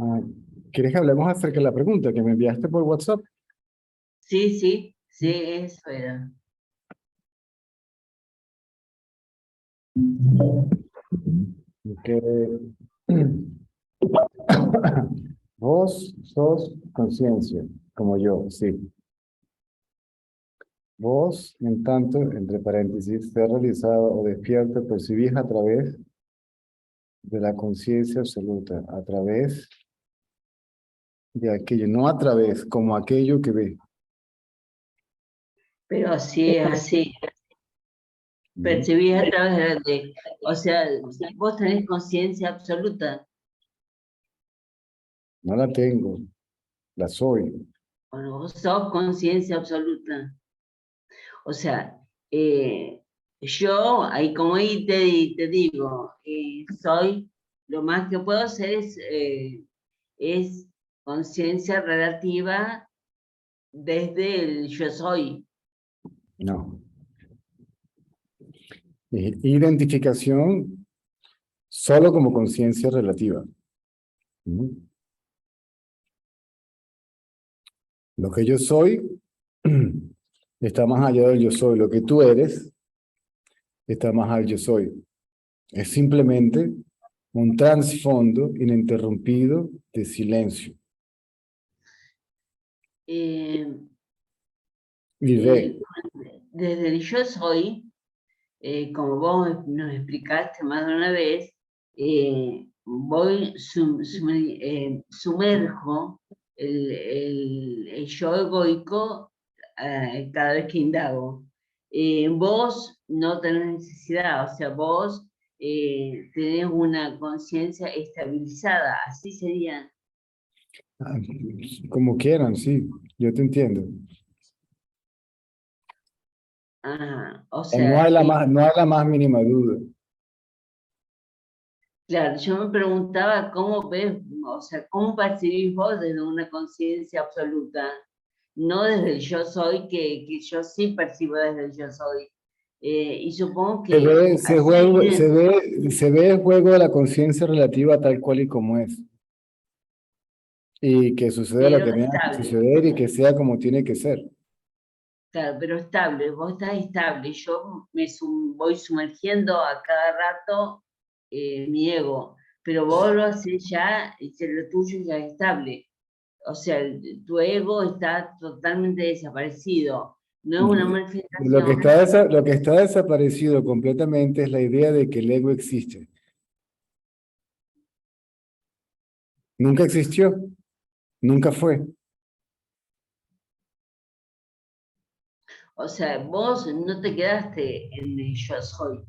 Ah, ¿quieres que hablemos acerca de la pregunta que me enviaste por WhatsApp? Sí, eso era. Que vos sos conciencia, como yo, sí. Vos, en tanto, entre paréntesis, ser realizado o despierto, percibís a través de la conciencia absoluta, a través de aquello, no a través, como aquello que ve. Pero sí es así. Percibís a través o sea, vos tenés conciencia absoluta. No la tengo, la soy. Bueno, vos sos conciencia absoluta. O sea, yo, ahí como ahí te digo, soy, lo más que puedo hacer es conciencia relativa desde el yo soy. No. Identificación solo como conciencia relativa. Lo que yo soy está más allá del yo soy. Lo que tú eres está más allá del yo soy. Es simplemente un trasfondo ininterrumpido de silencio. Eh, Y ve. Desde el yo soy, como vos nos explicaste más de una vez, voy, sumerjo el yo egoico cada vez que indago. Vos no tenés necesidad, o sea, vos tenés una conciencia estabilizada, así sería. Como quieran, sí, yo te entiendo. O No sea, hay no hay la más mínima duda. claro, yo me preguntaba cómo ves, o sea, cómo percibís vos desde una conciencia absoluta, no desde el yo soy, que yo sí percibo desde el yo soy. Y supongo Se que ve, así, se ve el juego de la conciencia relativa tal cual y como es. Y que suceda lo pero que tenga que estable, suceder y que sea como tiene que ser. claro, pero estable, vos estás estable, yo voy sumergiendo a cada rato mi ego, pero vos lo haces ya, lo tuyo ya es estable. O sea, tu ego está totalmente desaparecido. No es una manifestación. Lo que está desaparecido completamente es la idea de que el ego existe. Nunca existió, nunca fue. O sea, vos no te quedaste en el yo soy.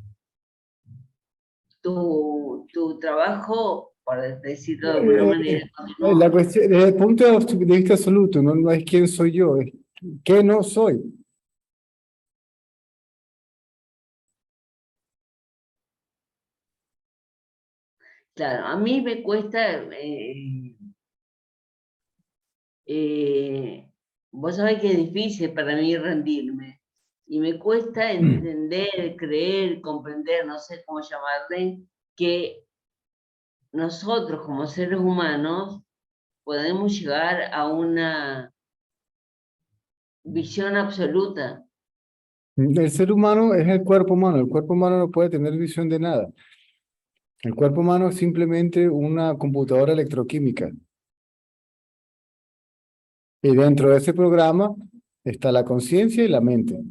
Tu trabajo, por decirlo de alguna manera, La continuó. cuestión, desde el punto de vista absoluto, no es quién soy yo, es qué no soy. Claro, a mí me cuesta, vos sabés que es difícil para mí rendirme. Y me cuesta entender, creer, comprender, no sé cómo llamarle, que nosotros como seres humanos podemos llegar a una visión absoluta. El ser humano es el cuerpo humano no puede tener visión de nada. El cuerpo humano es simplemente una computadora electroquímica. Y dentro de ese programa está la conciencia y la mente.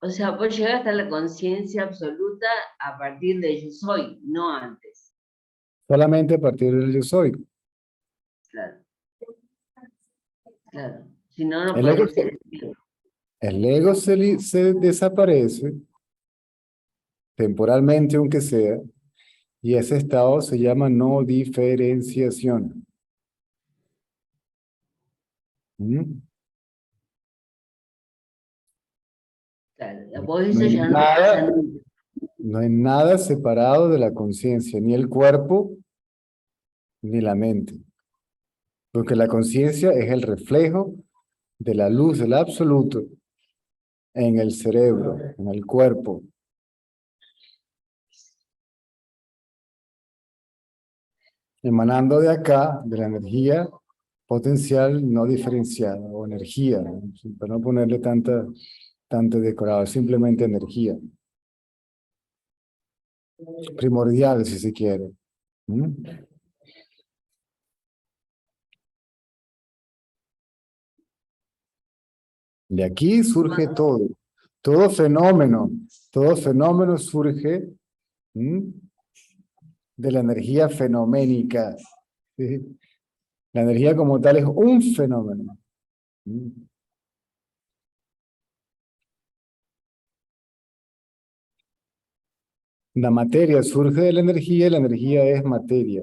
O sea, vos llegaste a la conciencia absoluta a partir de yo soy, no antes. Solamente a partir del yo soy. Claro, claro. Si no, no El ego, podemos ser. el ego se desaparece, temporalmente aunque sea, Y ese estado se llama no diferenciación. ¿Mm? Claro, vos No eso hay ya no pasa nada, nunca. no hay nada separado de la conciencia, ni el cuerpo, ni la mente. Porque la conciencia es el reflejo de la luz del absoluto en el cerebro, en el cuerpo. Emanando de acá, de la energía potencial no diferenciada, o energía, ¿no? Para no ponerle tanto decorado, simplemente energía. Primordial, si se quiere. ¿Mm? De aquí surge todo. Todo fenómeno surge, ¿mm?, de la energía fenoménica. ¿Sí? La energía como tal es un fenómeno. ¿Mm? La materia surge de la energía y la energía es materia.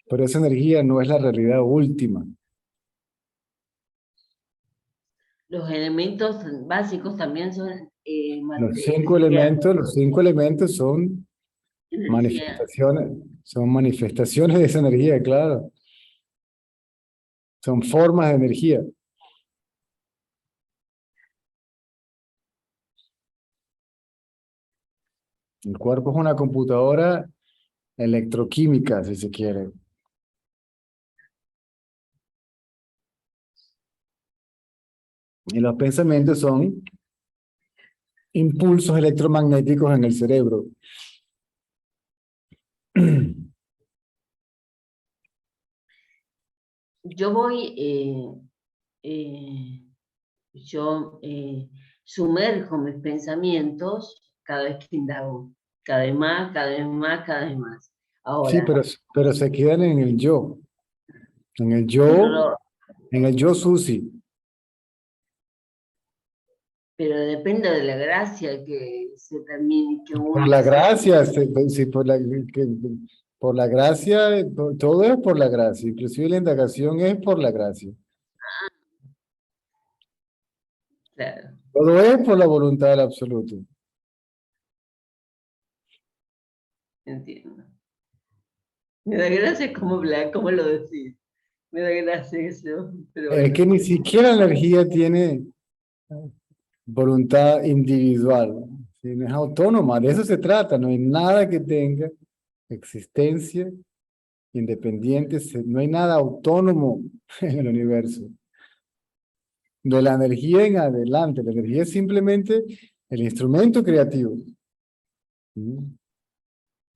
Pero esa energía no es la realidad última. Los elementos básicos también son Los energía, cinco elementos energía. son manifestaciones de esa energía, claro. Son formas de energía. El cuerpo es una computadora electroquímica, si se quiere. Y los pensamientos son impulsos electromagnéticos en el cerebro. Yo voy, yo sumerjo mis pensamientos cada vez que indago, cada vez más, cada vez más, cada vez más. Sí, Ahora, pero se quedan en el yo. En el pero, yo, en el yo Susi. pero depende de la gracia que se termine, que Por uno la se... gracia, sí, por la gracia, todo es por la gracia. Inclusive la indagación es por la gracia. Claro, Todo es por la voluntad del absoluto. entiendo. Me da gracia cómo lo decís. Me da gracia eso, pero Es bueno. que ni siquiera la energía tiene voluntad individual, ¿sí? No es autónoma, de eso se trata, no hay nada que tenga existencia independiente, no hay nada autónomo en el universo. De la energía en adelante, la energía es simplemente el instrumento creativo. ¿Mm?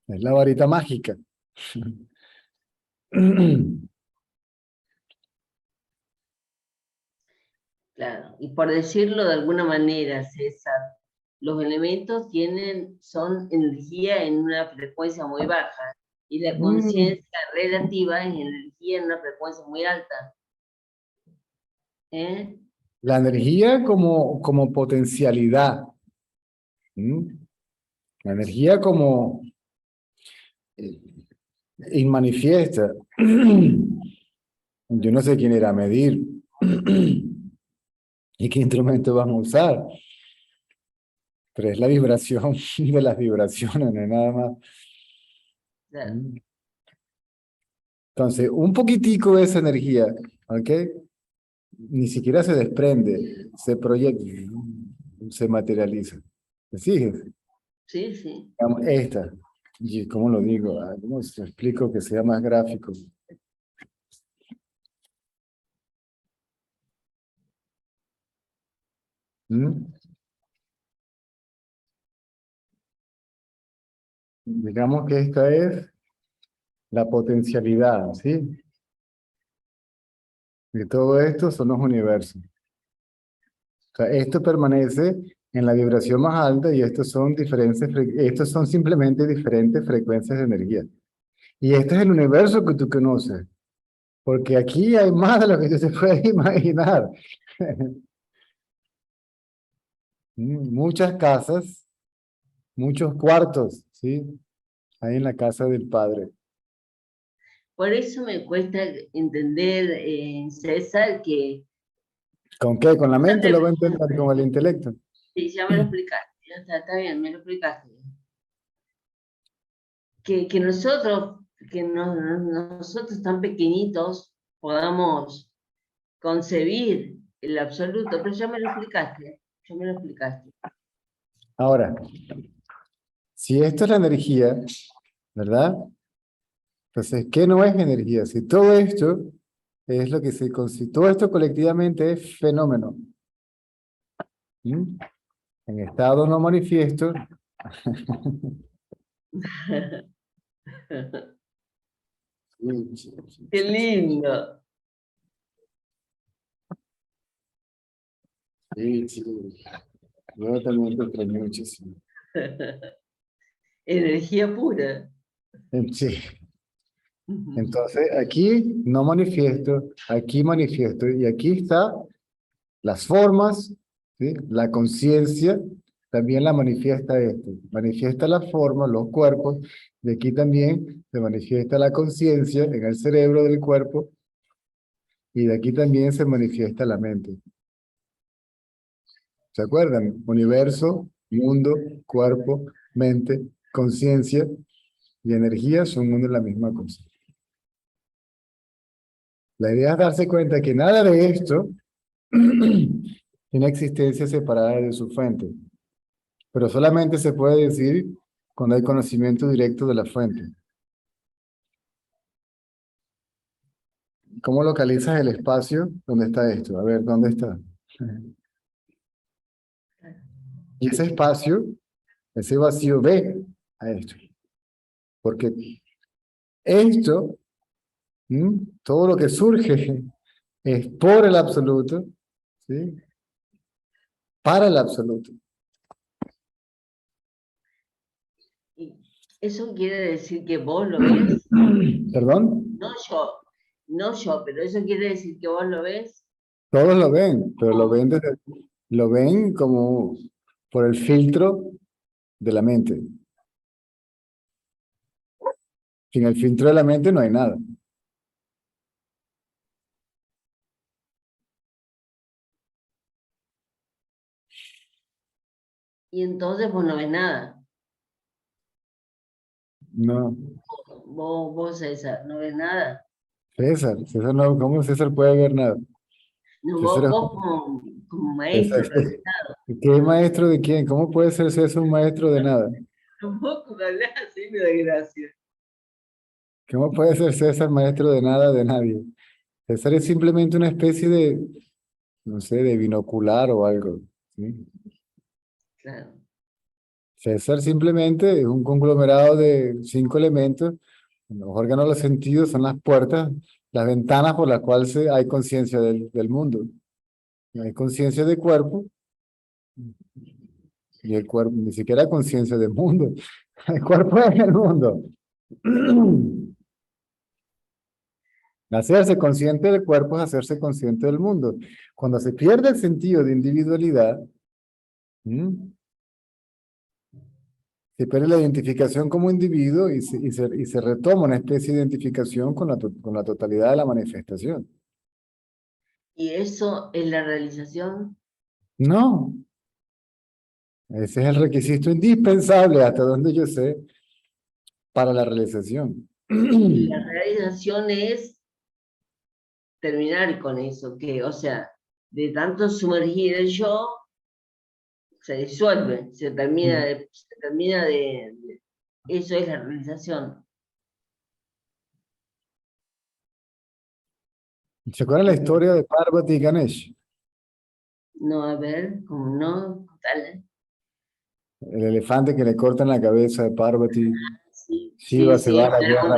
Es la varita mágica. Claro, y por decirlo de alguna manera, César, los elementos son energía en una frecuencia muy baja y la Mm, conciencia relativa es energía en una frecuencia muy alta. ¿Eh? La energía como potencialidad. ¿Mm? La energía como inmanifiesta. Yo no sé quién irá a medir y qué instrumento vamos a usar, pero es la vibración de las vibraciones, no es nada más. Claro, ¿Mm? Entonces, un poquitico de esa energía, ¿ok? Ni siquiera se desprende, se proyecta, se materializa. ¿Te fijas? sí, sí. Digamos, esta, y ¿cómo lo digo? ¿Cómo se explico que sea más gráfico? ¿Mm? Digamos que esta es la potencialidad, ¿sí? De todo esto son los universos. O sea, esto permanece en la vibración más alta y estos son simplemente diferentes frecuencias de energía. Y este es el universo que tú conoces, porque aquí hay más de lo que tú se puede imaginar. Muchas casas, muchos cuartos, ¿sí? Ahí en la casa del Padre. Por eso me cuesta entender, César, que ¿Con qué? ¿Con la no mente te lo va a entender? ¿Con el intelecto? sí, ya me lo explicaste, ya está bien, me lo explicaste. Que nosotros, nosotros tan pequeñitos podamos concebir el absoluto, pero ya me lo explicaste, ya me lo explicaste. Ahora, si esto es la energía, ¿verdad? Entonces, ¿qué no es energía? Si todo esto es lo que se constituye, todo esto colectivamente es fenómeno. ¿Mm? En estado no manifiesto. Qué lindo. Sí, sí. Yo también te extrañé muchísimo. Energía pura. Sí. Entonces, aquí no manifiesto, aquí manifiesto, y aquí está las formas, ¿sí? La conciencia también la manifiesta esto. Manifiesta la forma, los cuerpos, y aquí también se manifiesta la conciencia en el cerebro del cuerpo, y de aquí también se manifiesta la mente. ¿Se acuerdan? Universo, mundo, cuerpo, mente, conciencia y energía son uno y la misma cosa. La idea es darse cuenta que nada de esto tiene existencia separada de su fuente, pero solamente se puede decir cuando hay conocimiento directo de la fuente. ¿Cómo localizas el espacio? ¿Dónde está esto? A ver, ¿dónde está? Y ese espacio, ese vacío ve a esto, porque esto, todo lo que surge es por el absoluto, ¿sí? Para el absoluto. Y eso quiere decir que vos lo ves, ¿Perdón? no yo, pero eso quiere decir que vos lo ves. Todos lo ven, pero lo ven como por el filtro de la mente. Sin el filtro de la mente no hay nada. Y entonces vos no ves nada. No. Vos César, no ves nada. César no, ¿cómo César puede ver nada? No, César vos como maestro, ¿qué maestro de quién? ¿Cómo puede ser César un maestro de nada? tampoco me hablas así, me da gracia. ¿Cómo puede ser César maestro de nada de nadie? César es simplemente una especie de, no sé, de binocular o algo, ¿sí? Claro. César simplemente es un conglomerado de 5 elementos. Los órganos de los sentidos son las puertas, las ventanas por las cuales hay conciencia del mundo. No hay conciencia de cuerpo, y el cuerpo ni siquiera conciencia del mundo. El cuerpo es el mundo. Hacerse consciente del cuerpo es hacerse consciente del mundo. Cuando se pierde el sentido de individualidad, ¿m? Se pierde la identificación como individuo y se retoma una especie de identificación con con la totalidad de la manifestación. Y eso es la realización. No, ese es el requisito indispensable, hasta donde yo sé, para la realización. Y la realización es terminar con eso, que, o sea, de tanto sumergir el yo, se disuelve, eso es la realización. ¿Se acuerdan la historia de Parvati y Ganesh? No, a ver, como no, tal. El elefante que le cortan la cabeza de Parvati, Sí, sí, Shiva se sí, va a la guerra,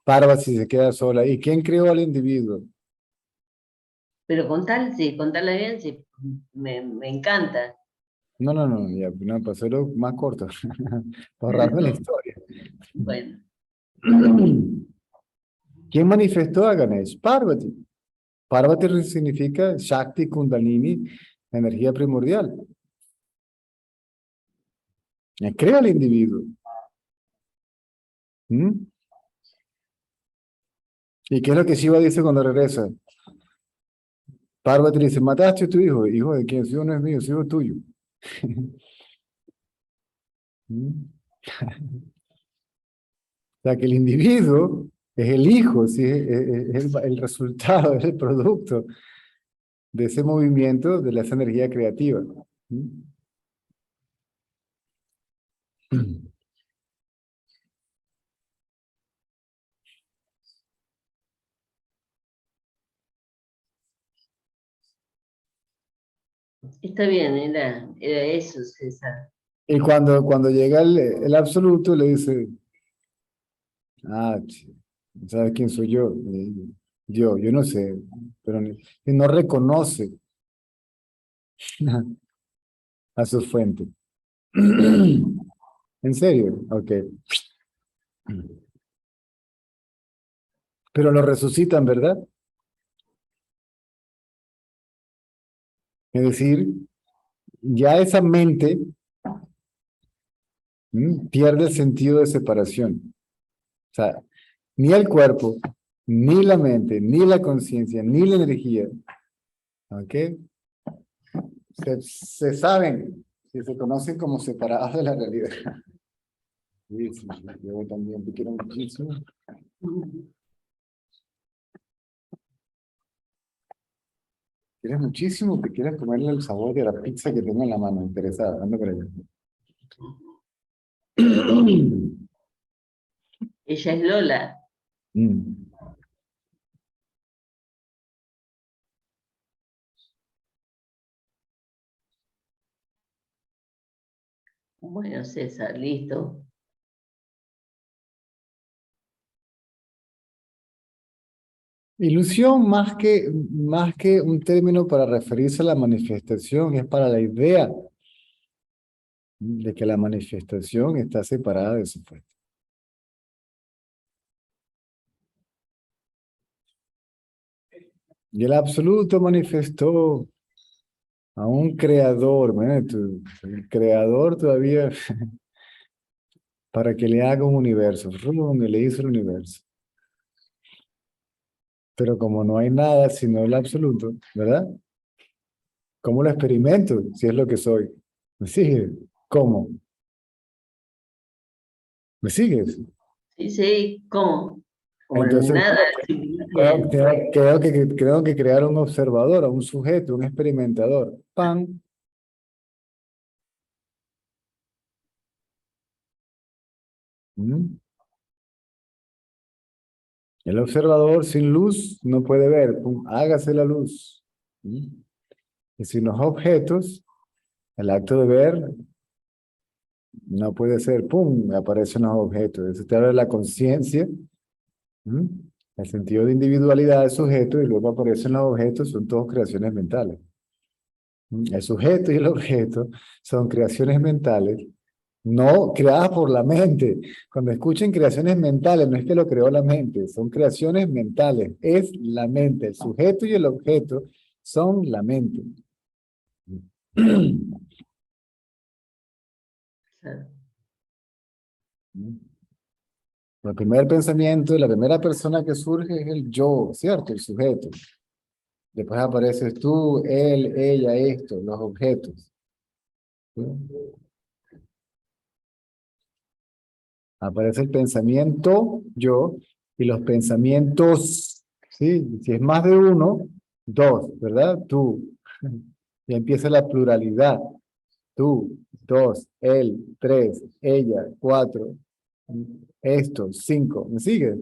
Parvati se queda sola. ¿Y quién creó al individuo? pero con tal, sí, contarla bien, sí, me encanta. No, no, no, ya, no, para hacerlo más corto, para ahorrarme la historia. Bueno, ¿Quién manifestó a Ganesh? Parvati. Parvati significa Shakti Kundalini, energía primordial. Crea el individuo. ¿Mm? ¿Y qué es lo que Shiva dice cuando regresa? Parvati dice, mataste a tu hijo. ¿Hijo de quién? Su hijo no es mío, su hijo es tuyo. ¿Mm? O sea, que el individuo es el hijo, ¿sí? Es el resultado, es el producto de ese movimiento, de esa energía creativa. ¿Mm? Está bien, era eso, César. Y cuando llega el absoluto, le dice, ¿sabes quién soy yo? Yo no sé, pero y no reconoce a su fuente. ¿En serio? Ok. Pero lo resucitan, ¿verdad? Es decir, ya esa mente pierde el sentido de separación. O sea, ni el cuerpo, ni la mente, ni la conciencia, ni la energía, ¿ok? Se saben, se conocen como separados de la realidad. Sí, sí, yo también te quiero muchísimo. Quieres muchísimo, te quieres comerle el sabor de la pizza que tengo en la mano, interesada, anda por allá. Ella es Lola. Mm. Bueno, César, listo. Ilusión más que un término para referirse a la manifestación, es para la idea de que la manifestación está separada de su fuente. Y el absoluto manifestó a un creador, el creador todavía para que le haga un universo, y le hizo el universo. Pero como no hay nada sino el absoluto, ¿verdad? ¿Cómo lo experimento si es lo que soy? ¿Me sigues? ¿Cómo? ¿Me sigues? Sí, sí, ¿cómo? Como Entonces, nada, simplemente. creo que crear un observador, un sujeto, un experimentador. ¡Pam! ¿Mm? El observador sin luz no puede ver. ¡Pum! Hágase la luz. ¿Mm? Y sin los objetos, el acto de ver no puede ser. ¡Pum! Aparecen los objetos. Eso te habla de la conciencia. ¿Mm? El sentido de individualidad del sujeto y luego aparecen los objetos, son todos creaciones mentales. El sujeto y el objeto son creaciones mentales, no creadas por la mente. Cuando escuchen creaciones mentales, no es que lo creó la mente, son creaciones mentales, es la mente. El sujeto y el objeto son la mente. El primer pensamiento, la primera persona que surge es el yo, ¿cierto? El sujeto. Después apareces tú, él, ella, esto, los objetos. ¿Sí? Aparece el pensamiento, yo, y los pensamientos, ¿sí? Si es más de uno, dos, ¿verdad? Tú. Y empieza la pluralidad. Tú, dos, él, tres, ella, cuatro, esto, cinco. ¿Me sigues?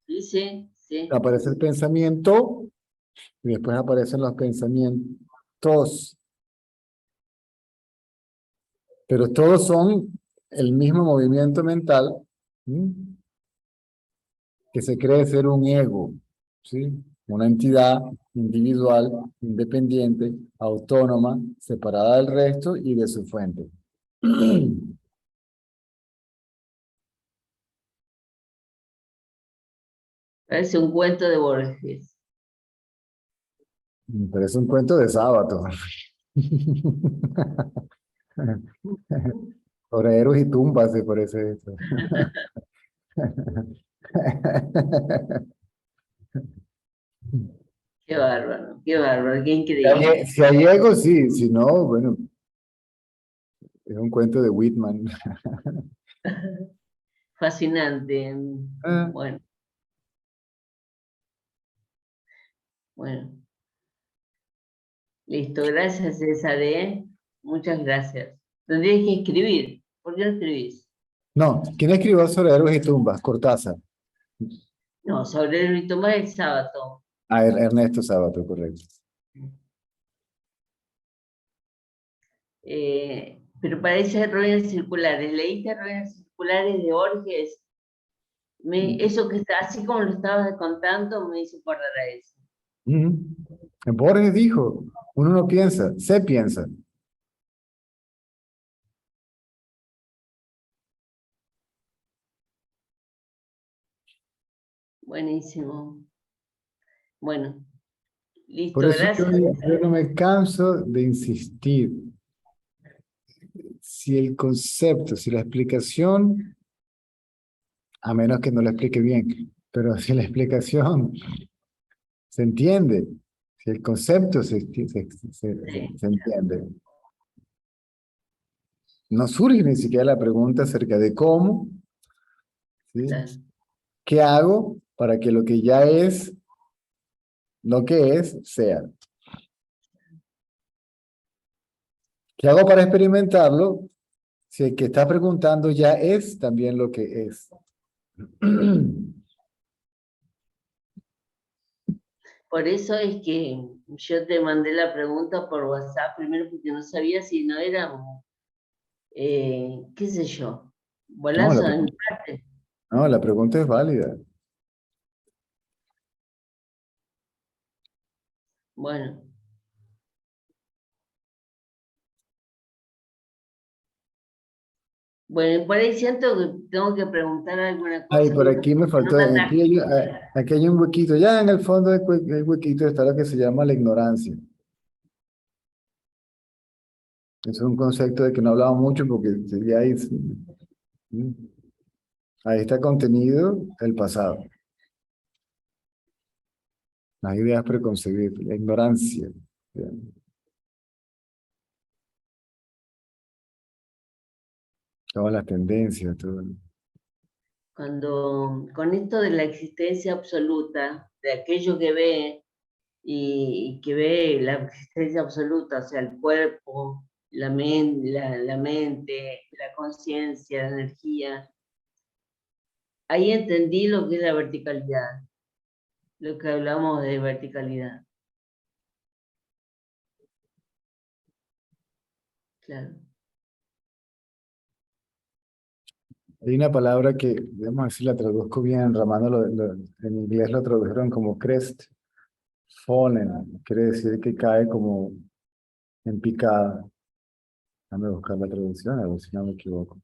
Sí, sí, sí. Aparece el pensamiento y después aparecen los pensamientos. Pero todos son el mismo movimiento mental, ¿sí? Que se cree ser un ego, ¿sí? Una entidad individual, independiente, autónoma, separada del resto y de su fuente. Parece un cuento de Borges. Pero es un cuento de sábado. Soreros y tumbas se parece esto. qué Si increíble. si hay ego, sí, si no, bueno, es un cuento de Whitman. Fascinante. Ah, Bueno, bueno. Listo, gracias César, ¿eh? Muchas gracias. Tendrías que escribir. ¿Por qué no escribís? no, ¿quién escribió Soreros y tumbas? Cortázar. No, sobre el ritual del sábado. Ah, Ernesto Sábato, correcto. Pero parece ruedas circulares. ¿Leíste ruedas circulares de Borges? Eso que está, así como lo estabas contando, me hizo acordar a eso. Ujú. Borges dijo, uno no piensa, se piensa. Buenísimo. Bueno, Por listo, eso gracias. yo no me canso de insistir. Si el concepto, si la explicación, a menos que no la explique bien, pero si la explicación se entiende, si el concepto se entiende, no surge ni siquiera la pregunta acerca de cómo, ¿sí? Claro. ¿Qué hago para que lo que ya es, lo que es, sea? ¿Qué hago para experimentarlo? Si el que está preguntando ya es también lo que es. Por eso es que yo te mandé la pregunta por WhatsApp, primero porque no sabía si no éramos, qué sé yo, No, bolazo en parte. no, la pregunta es válida. Bueno, bueno, por ahí siento que tengo que preguntar alguna Ay, cosa por que aquí me no faltó, me atraje. aquí hay un huequito, ya en el fondo del huequito está lo que se llama la ignorancia. Es un concepto de que no hablaba mucho porque ya ahí está contenido el pasado, las ideas preconcebidas, la ignorancia, todas las tendencias, todo. Cuando, con esto de la existencia absoluta, de aquello que ve y que ve la existencia absoluta, o sea, el cuerpo, la mente, la conciencia, la energía, ahí entendí lo que es la verticalidad, lo que hablamos de verticalidad. Claro. Hay una palabra que, vamos a ver si la traduzco bien, Ramando, en inglés lo tradujeron como crest fallen, quiere decir que cae como en picada. Déjame buscar la traducción, a ver si no me equivoco.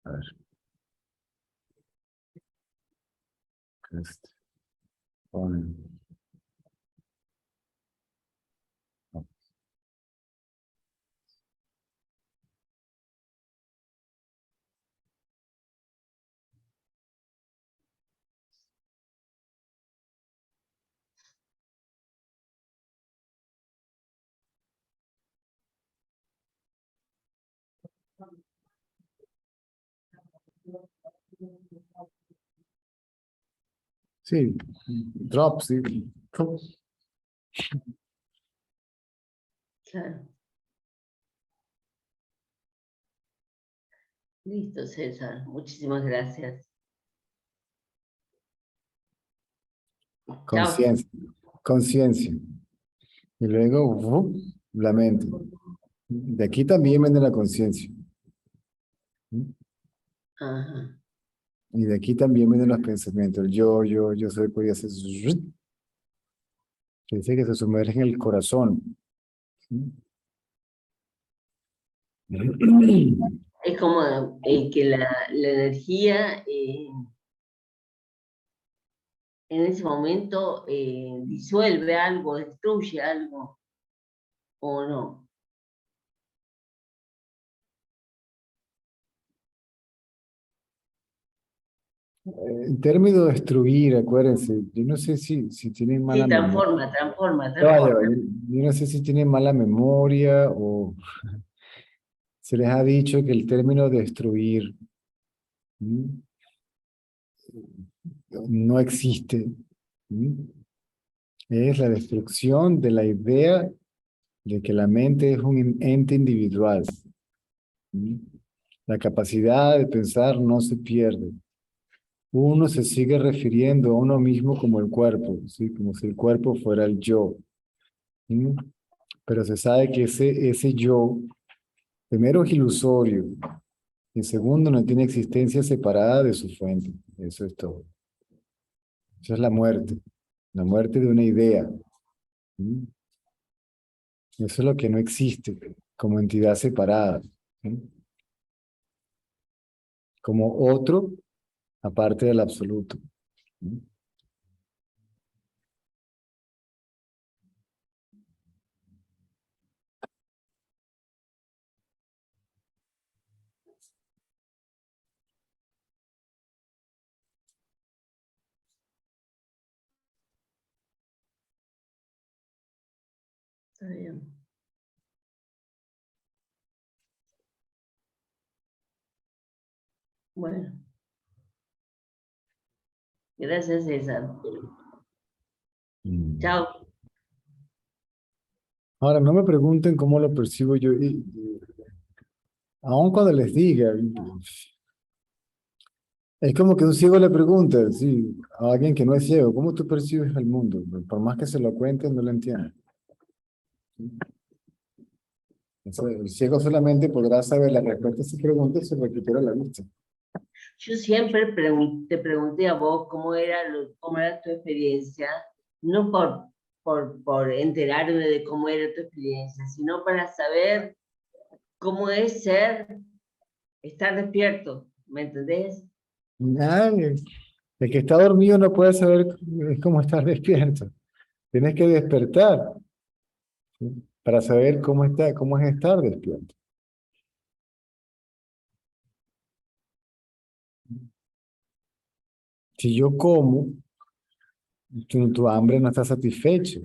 A ver, crest fallen. Sí, drop, sí. Drop. Claro. Listo, César. Muchísimas gracias. Chao. Conciencia, conciencia. Y luego, la mente. De aquí también viene la conciencia. Ajá. Y de aquí también vienen los pensamientos. El yo soy, podía hacer. Que dice que se sumerge en el corazón. Es como que la energía en ese momento disuelve algo, destruye algo, o no. El término destruir, acuérdense, yo no sé si tienen mala Sí, memoria. transforma. Ya va, yo no sé si tienen mala memoria o se les ha dicho que el término destruir ¿m? No existe. ¿M? Es la destrucción de la idea de que la mente es un ente individual. ¿M? La capacidad de pensar no se pierde. Uno se sigue refiriendo a uno mismo como el cuerpo, ¿sí? Como si el cuerpo fuera el yo. ¿M? Pero se sabe que ese yo, primero es ilusorio, y segundo no tiene existencia separada de su fuente. Eso es todo. Eso es la muerte de una idea. ¿M? Eso es lo que no existe como entidad separada, ¿sí? Como otro aparte del absoluto. ¿Sí? Está bien. Bueno, gracias, César. Mm. Chao. Ahora, no me pregunten cómo lo percibo yo, aun cuando les diga, es como que un ciego le pregunta, sí, a alguien que no es ciego, ¿cómo tú percibes el mundo? Por más que se lo cuenten, no lo entienden. El ciego solamente podrá saber la respuesta a esa pregunta si recupera la vista. Yo siempre te pregunté a vos cómo era tu experiencia, no por enterarme de cómo era tu experiencia, sino para saber cómo es estar despierto, ¿me entendés? Ay, el que está dormido no puede saber es cómo estar despierto. Tienes que despertar, ¿sí? Para saber cómo es estar despierto. Si yo como, tu hambre no está satisfecho.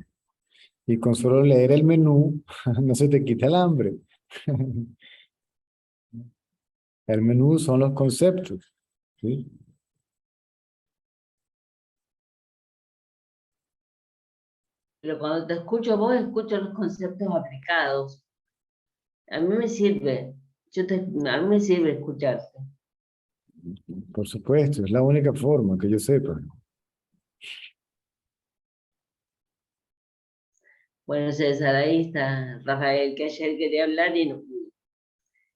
Y con solo leer el menú, no se te quita el hambre. El menú son los conceptos, ¿sí? Pero cuando te escucho a vos, escucho los conceptos aplicados. A mí me sirve, a mí me sirve escucharte. Por supuesto, es la única forma que yo sepa. Bueno, César, ahí está Rafael, que ayer quería hablar y no pudo.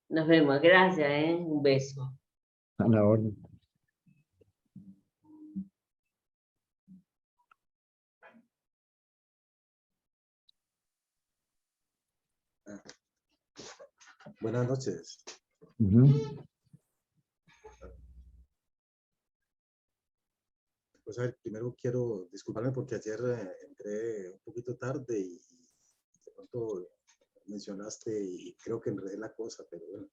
Nos vemos, gracias, ¿eh? Un beso. A la orden. Buenas noches. Ujú. Pues a ver, primero quiero disculparme porque ayer entré un poquito tarde y de pronto mencionaste y creo que enredé la cosa, pero bueno,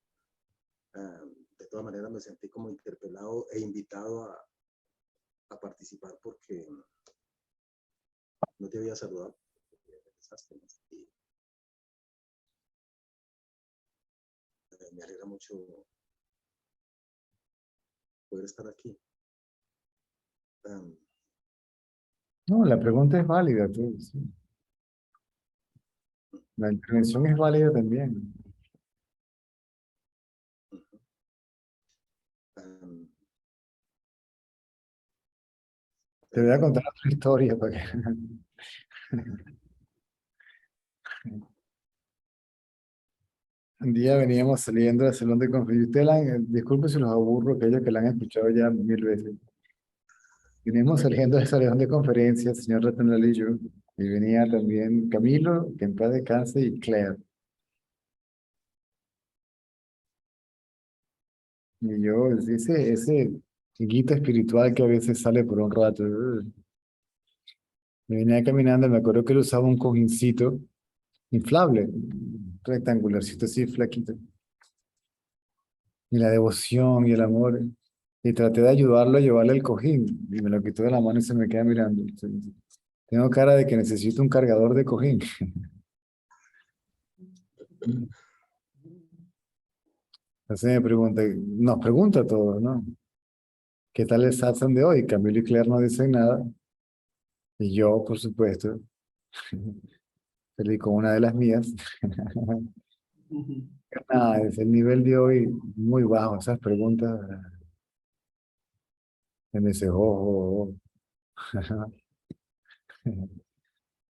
de todas maneras me sentí como interpelado e invitado a participar porque no te había saludado. Y me alegra mucho poder estar aquí. Um, No, la pregunta es válida, tú, sí. La intervención es válida también. um, Te voy a contar otra historia para que... Un día veníamos saliendo del salón de conferencia. Disculpen si los aburro, aquellos que la han escuchado ya 1000 veces. Veníamos saliendo del salón de conferencias, el señor Ratonel y yo, y venía también Camilo, que en paz descanse, y Claire. Y yo, ese guito espiritual que a veces sale por un rato. Me venía caminando, me acuerdo que él usaba un cojincito inflable, rectangularcito así, flaquito. Y la devoción y el amor. Y traté de ayudarlo a llevarle el cojín. Y me lo quitó de la mano y se me queda mirando. Tengo cara de que necesito un cargador de cojín. Entonces me pregunta, nos pregunta a todos, ¿no? ¿Qué tal el satsang de hoy? Camilo y Claire no dicen nada. Y yo, por supuesto, salí con una de las mías. Nada, es el nivel de hoy muy bajo. Esas preguntas en ese ojo.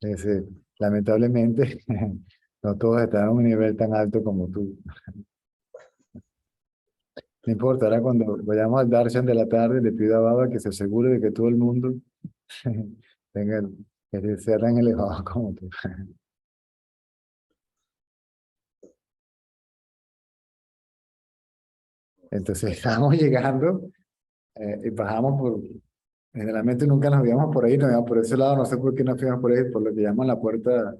Ese, lamentablemente, no todos están a un nivel tan alto como tú. No importa, ahora cuando vayamos al darshan de la tarde, le pido a Baba que se asegure de que todo el mundo tenga, que sea tan elevado como tú. Entonces estábamos llegando y bajamos por, generalmente nunca nos veíamos por ahí, nos veíamos por ese lado, no sé por qué nos fuimos por ahí, por lo que llaman la puerta,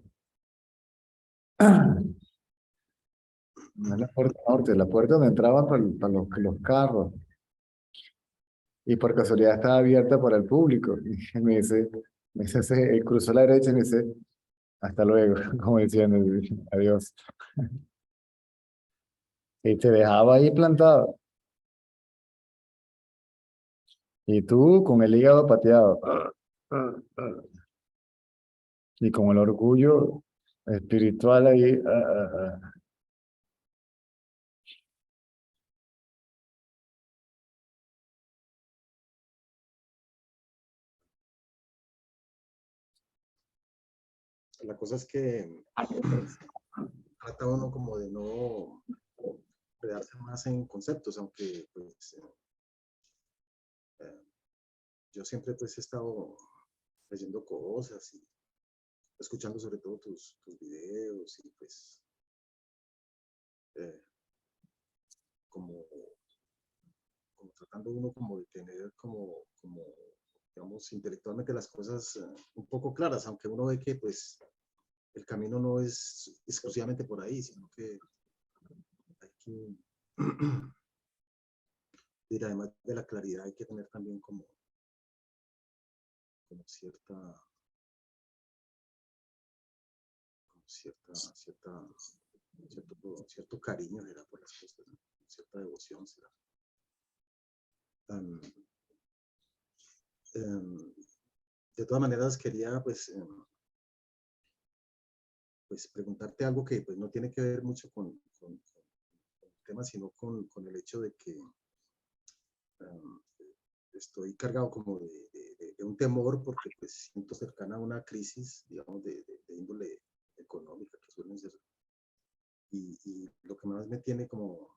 no es la puerta norte, la puerta donde entraban para los carros. Y por casualidad estaba abierta para el público. Y él cruzó a la derecha y me dice, hasta luego, como decían, adiós. Y te dejaba ahí plantado. Y tú con el hígado pateado. Y con el orgullo espiritual ahí. La cosa es que trata uno como de no quedarse más en conceptos, aunque pues yo siempre pues he estado leyendo cosas y escuchando sobre todo tus videos y pues eh, como, como tratando uno como de tener como digamos intelectualmente las cosas un poco claras, aunque uno ve que pues el camino no es exclusivamente por ahí, sino que hay que y además de la claridad hay que tener también como cierto cariño será por las cosas, ¿no? Cierta devoción será. Um, de todas maneras quería pues preguntarte algo que pues no tiene que ver mucho con el tema, sino con el hecho de que estoy cargado como de un temor porque pues siento cercana a una crisis, digamos, de índole económica que suelen ser. Y lo que más me tiene como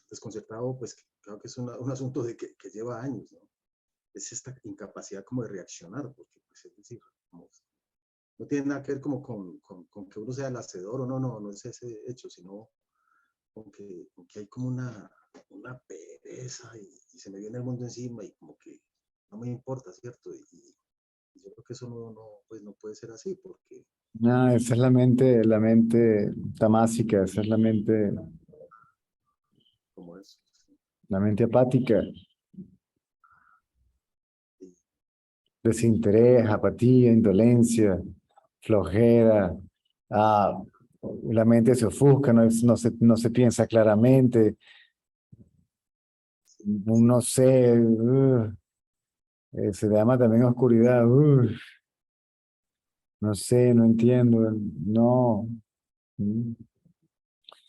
desconcertado, pues creo que es un asunto que lleva años, ¿no? Es esta incapacidad como de reaccionar, porque pues es decir, como, no tiene nada que ver como con que uno sea el hacedor o no es ese hecho, sino con que hay como una pereza y se me viene el mundo encima y como que no me importa, ¿cierto? Y yo creo que eso pues no puede ser así, porque No, esa es la mente tamásica, esa es como es, la mente apática, y, desinterés, apatía, indolencia, flojera, ah, la mente se ofusca, no se piensa claramente, no sé, se llama también oscuridad, no sé, no entiendo, no. Mm.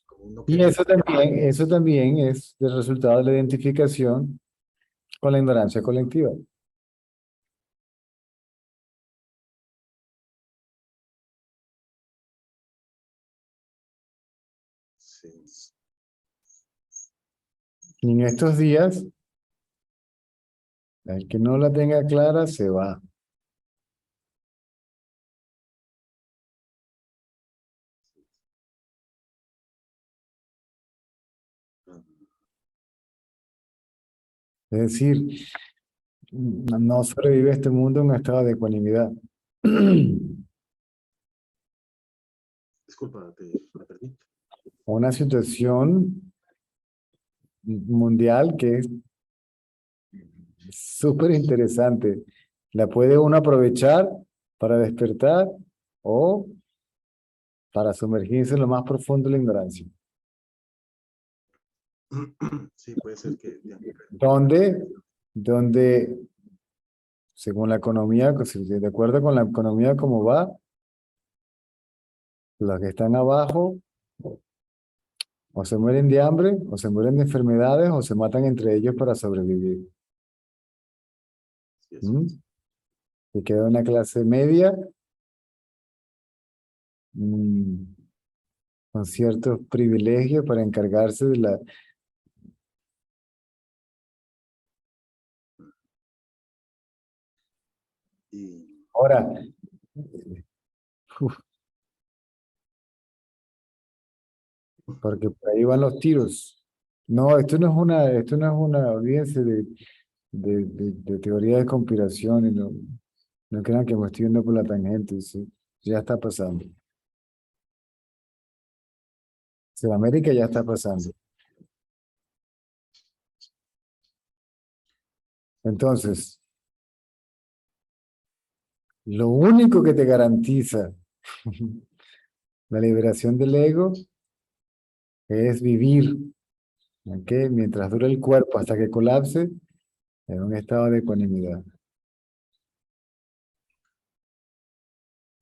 como no Y querer, eso también es el resultado de la identificación con la ignorancia colectiva. sí, Y en estos días, el que no la tenga clara se va. Es decir, no sobrevive este mundo en un estado de ecuanimidad. disculpa, me perdí. Una situación mundial que es Súper interesante. La puede uno aprovechar para despertar o para sumergirse en lo más profundo de la ignorancia. Sí, puede ser que... Donde, según la economía, de acuerdo con la economía como va, los que están abajo o se mueren de hambre, o se mueren de enfermedades, o se matan entre ellos para sobrevivir. Sí, ¿Mm? Y queda una clase media mm, con ciertos privilegios para encargarse de la... y Ahora, uf, porque por ahí van los tiros. No, esto no es una, olvídense de teoría de conspiración y no crean que me estoy yendo por la tangente, ¿sí? Ya está pasando. Sudamérica ya está pasando. Entonces, lo único que te garantiza la liberación del ego es vivir, ¿ok? Mientras dure el cuerpo hasta que colapse en un estado de ecuanimidad.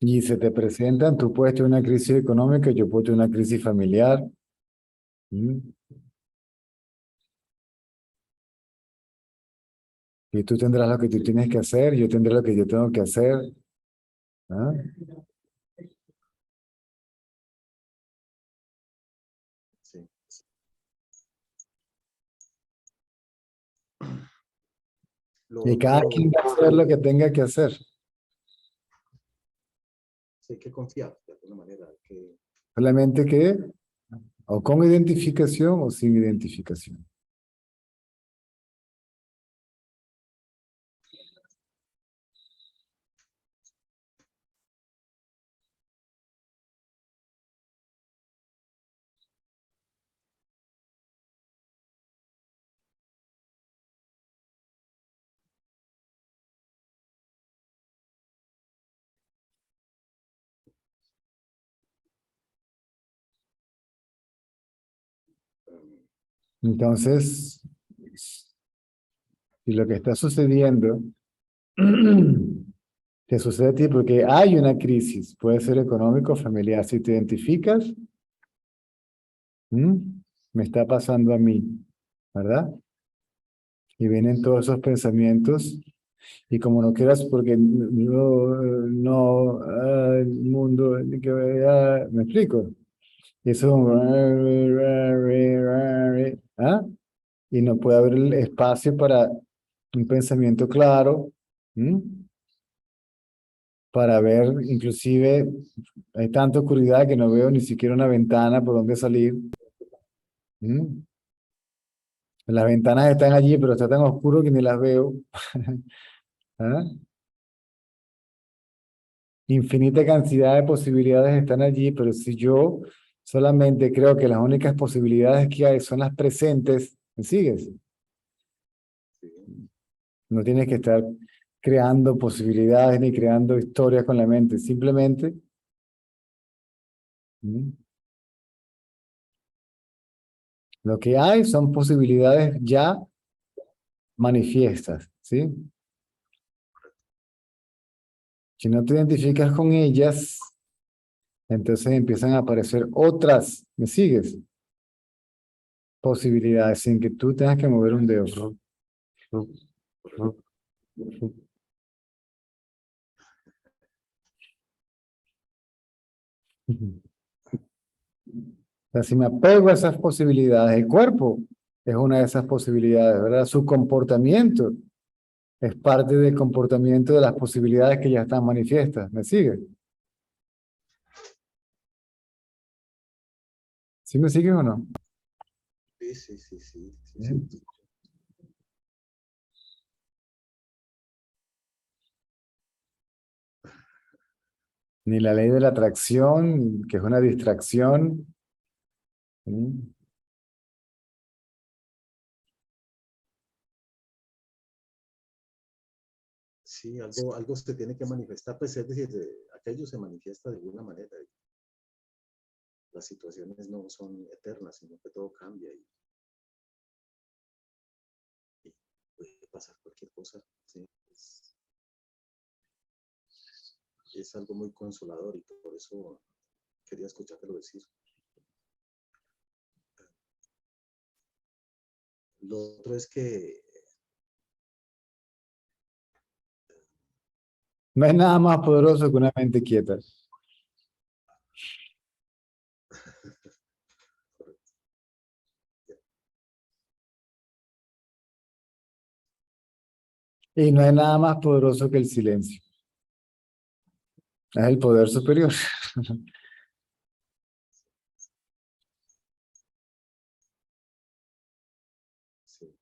Y se te presentan, tú puedes tener una crisis económica, yo puedo tener una crisis familiar. ¿Mm? Y tú tendrás lo que tú tienes que hacer, yo tendré lo que yo tengo que hacer. ¿Ah? sí. Lo Y cada otro, quien va a hacer lo que tenga que hacer. sí, hay que confiar de alguna manera. Que, Solamente que, o con identificación o sin identificación. Entonces, si lo que está sucediendo te sucede a ti porque hay una crisis, puede ser económico, familiar, si te identificas, ¿mm? Me está pasando a mí, ¿verdad? Y vienen todos esos pensamientos y como no quieras porque el mundo, ¿me explico? Y eso, ¿ah? Y no puede haber el espacio para un pensamiento claro, ¿m? Para ver, inclusive, hay tanta oscuridad que no veo ni siquiera una ventana por donde salir. ¿M? Las ventanas están allí, pero está tan oscuro que ni las veo. ¿Ah? Infinita cantidad de posibilidades están allí, pero si yo solamente creo que las únicas posibilidades que hay son las presentes, ¿me sigues? sí, No tienes que estar creando posibilidades ni creando historias con la mente, simplemente ¿mm? Lo que hay son posibilidades ya manifiestas, ¿sí? Si no te identificas con ellas, entonces empiezan a aparecer otras, ¿me sigues? Posibilidades sin que tú tengas que mover un dedo. O sea, si me apego a esas posibilidades, el cuerpo es una de esas posibilidades, ¿verdad? Su comportamiento es parte del comportamiento de las posibilidades que ya están manifiestas. ¿Me sigue? ¿Sí me sigues o no? sí, sí, sí, sí, sí, Bien. sí. Ni la ley de la atracción, que es una distracción. ¿Sí? Sí, algo se tiene que manifestar, pues es decir, aquello se manifiesta de alguna manera. Las situaciones no son eternas, sino que todo cambia y puede pasar cualquier cosa. ¿Sí? Es algo muy consolador y por eso quería escuchártelo decir. Lo otro es que No hay nada más poderoso que una mente quieta. Y no hay nada más poderoso que el silencio. Es el poder superior. sí,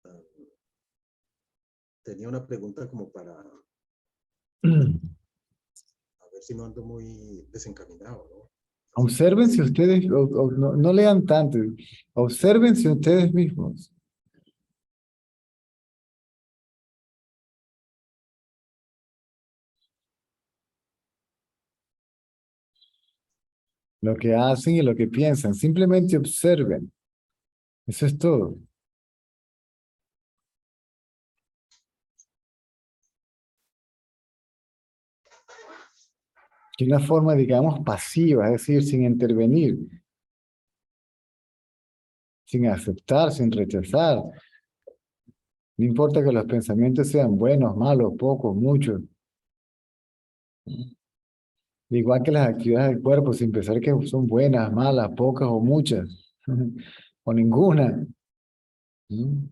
ah, tenía una pregunta como para a ver si no ando muy desencaminado, ¿no? Así como Obsérvense decir, ustedes, no lean tanto, obsérvense ustedes mismos. Lo que hacen y lo que piensan. Simplemente observen. Eso es todo. De una forma, digamos, pasiva, es decir, sin intervenir, sin aceptar, sin rechazar. No importa que los pensamientos sean buenos, malos, pocos, muchos. Igual que las actividades del cuerpo, sin pensar que son buenas, malas, pocas o muchas. O ninguna. ¿Mm?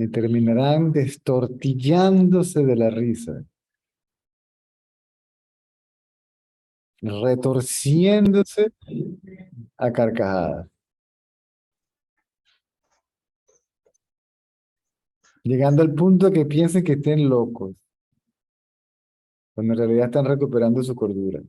Y terminarán destortillándose de la risa, retorciéndose a carcajadas, llegando al punto que piensen que estén locos, cuando en realidad están recuperando su cordura.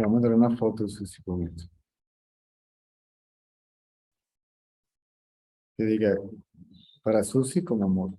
Te voy a mandar una foto, Susi, con esto. Que diga, para Susi con amor.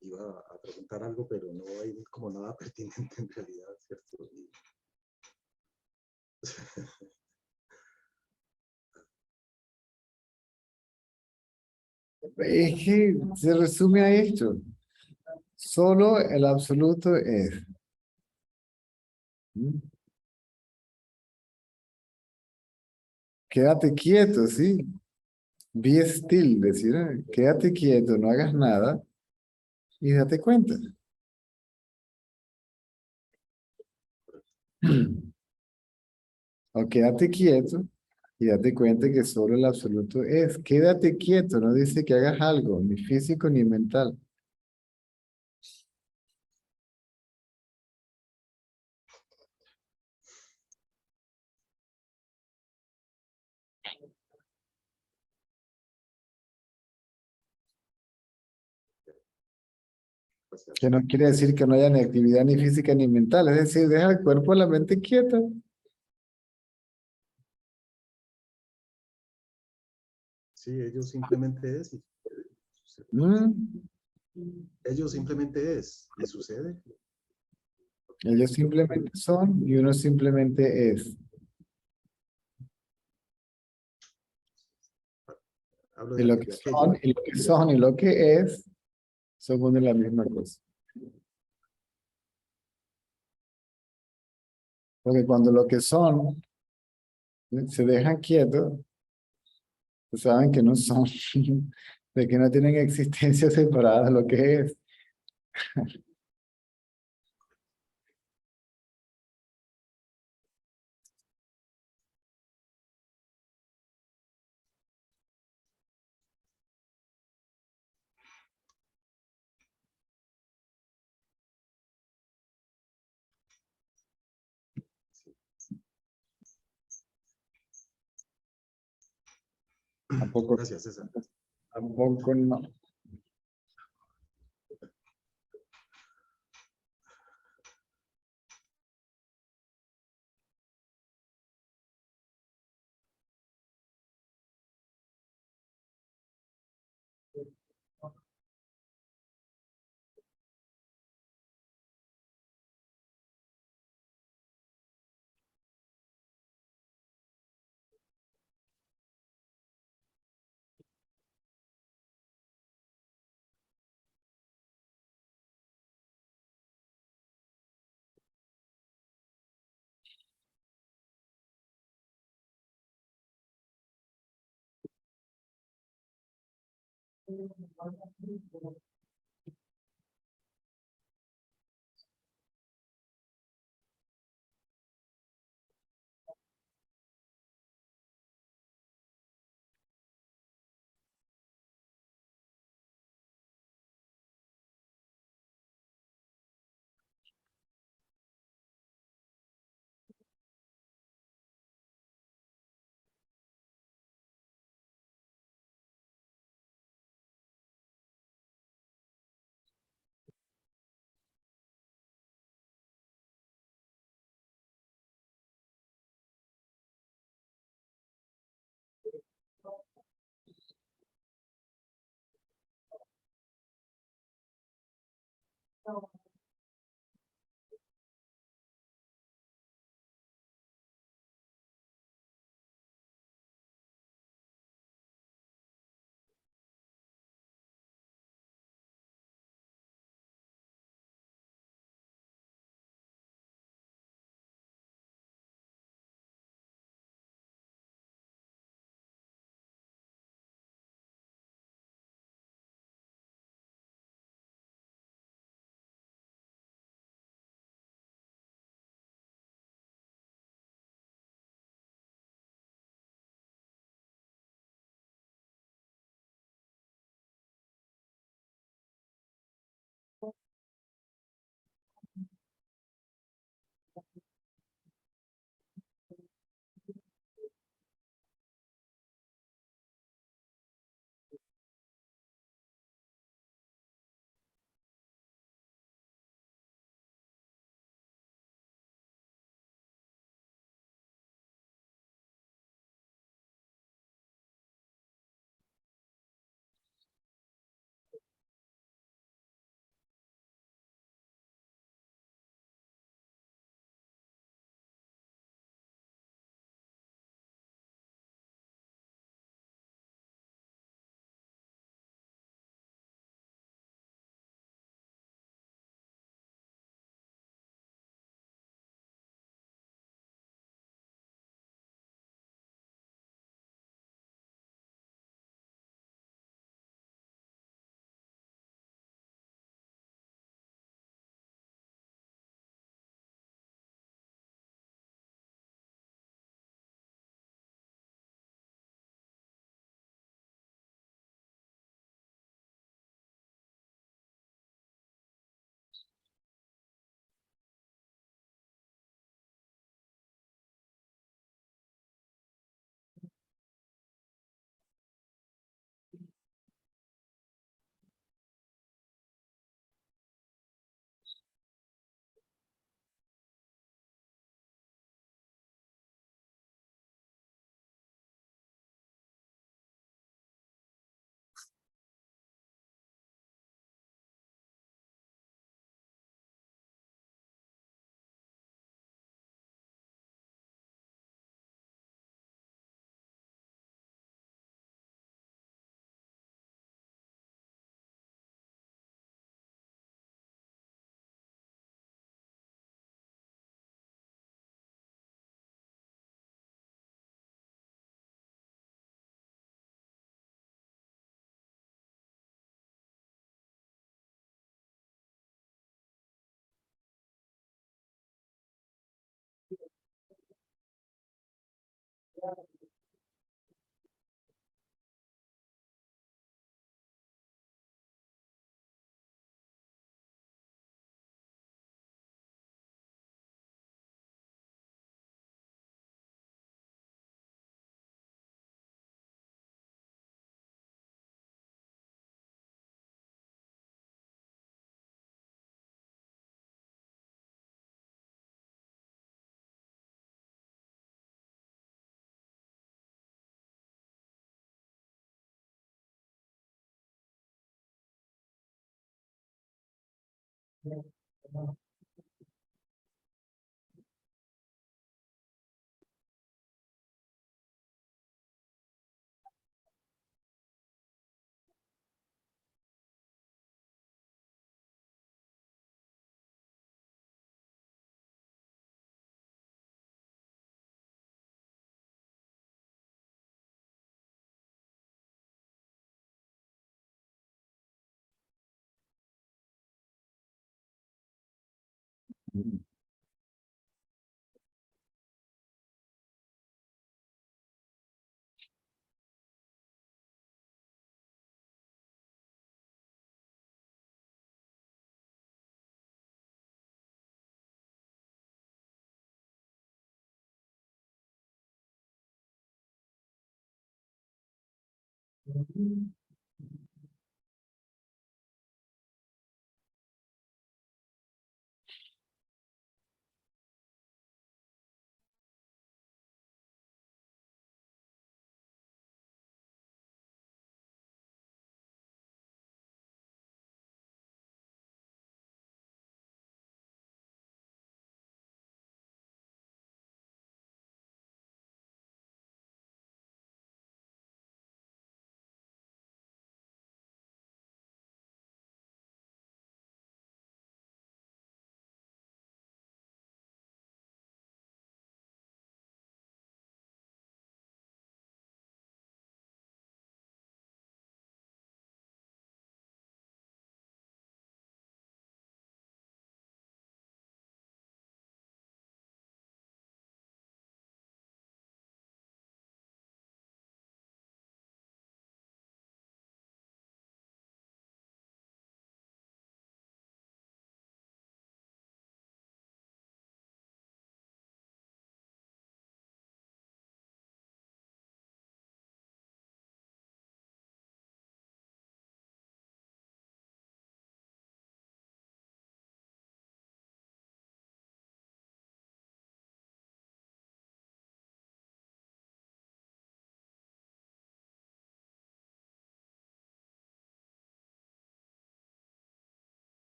iba a preguntar algo, pero no hay como nada pertinente en realidad, ¿cierto? Es que se resume a esto. Solo el absoluto es. ¿Mm? Quédate quieto, ¿sí? Be still, decir, quédate quieto, no hagas nada y date cuenta. O quédate quieto y date cuenta que solo el absoluto es. Quédate quieto, no dice que hagas algo, ni físico ni mental. Que no quiere decir que no haya ni actividad ni física ni mental, es decir, deja el cuerpo y la mente quieta. Sí, ellos simplemente es y sucede. Mm. Ellos simplemente es y sucede. Ellos simplemente son y uno simplemente es. Hablo Y lo que de aquello. son, y lo que son, y lo que es, son una y la misma cosa. Porque cuando lo que son se dejan quietos, pues saben que no son, de que no tienen existencia separada de lo que es. Tampoco, Gracias, César. tampoco no.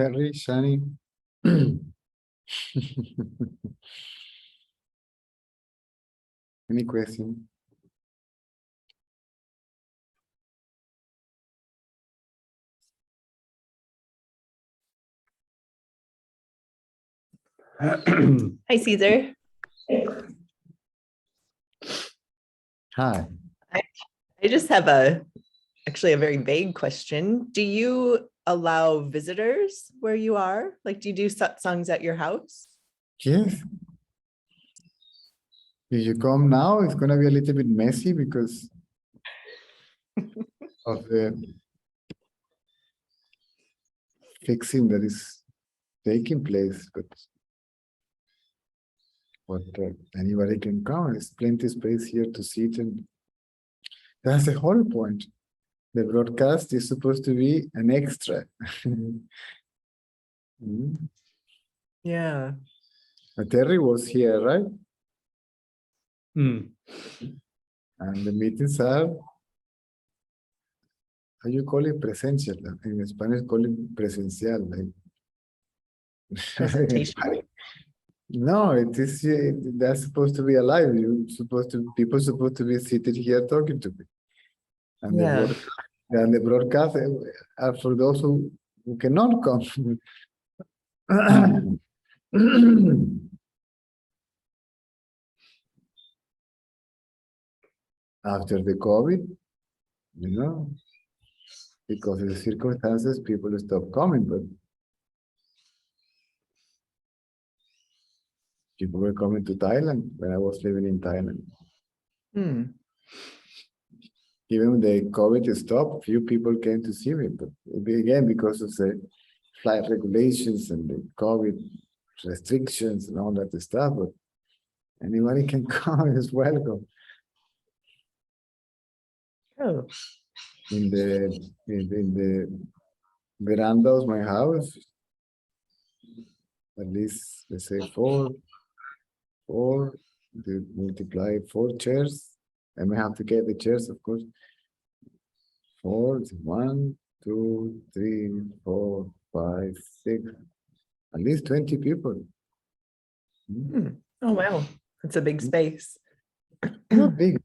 Terry, Shani. Any question? Hi, Caesar. Hi. I just have actually a very vague question. Do you allow visitors where you are? Like, do you do satsangs at your house? Yes. If you come now, it's going to be a little bit messy because of the fixing that is taking place. But anybody can come. There's plenty of space here to sit, and that's the whole point. The broadcast is supposed to be an extra. Yeah. Terry was here, right? Mm. And the meetings are, how you call it, presencial. In Spanish, call it presencial. Like, Presentation. no, it is. That's supposed to be alive. People supposed to be seated here talking to me. And Yeah. the broadcast are for those who cannot come. After the COVID, because of the circumstances, people stop coming, but people were coming to Thailand when I was living in Thailand. Hmm. Even when the COVID stopped, few people came to see me, but again, because of the flight regulations and the COVID restrictions and all that stuff, but anybody can come, is welcome. Oh. In the veranda of my house, at least, let's say four, they multiply 4 chairs. I may have to get the chairs, of course. 4, 1, 2, 3, 4, 5, 6, at least 20 people. Hmm. Oh, wow. It's a big space. Not big.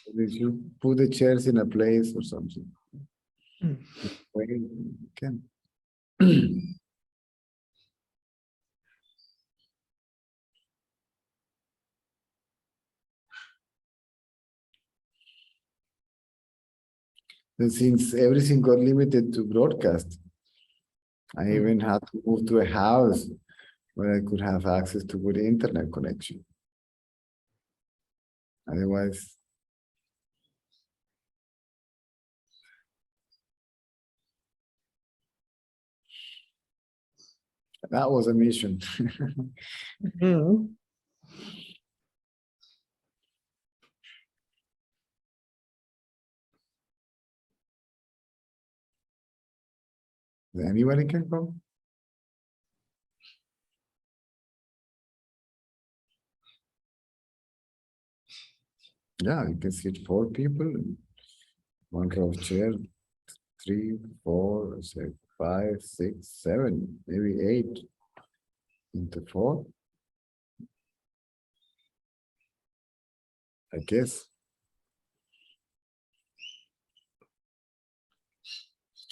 If you put the chairs in a place or something, well, you can. And since everything got limited to broadcast, I even had to move to a house where I could have access to good internet connection. Otherwise, that was a mission. Hmm. Anybody can come. Yeah, you can sit 4 people, in 1 row of chair, 3, 4, say 5, 6, 7, maybe 8 into 4. I guess.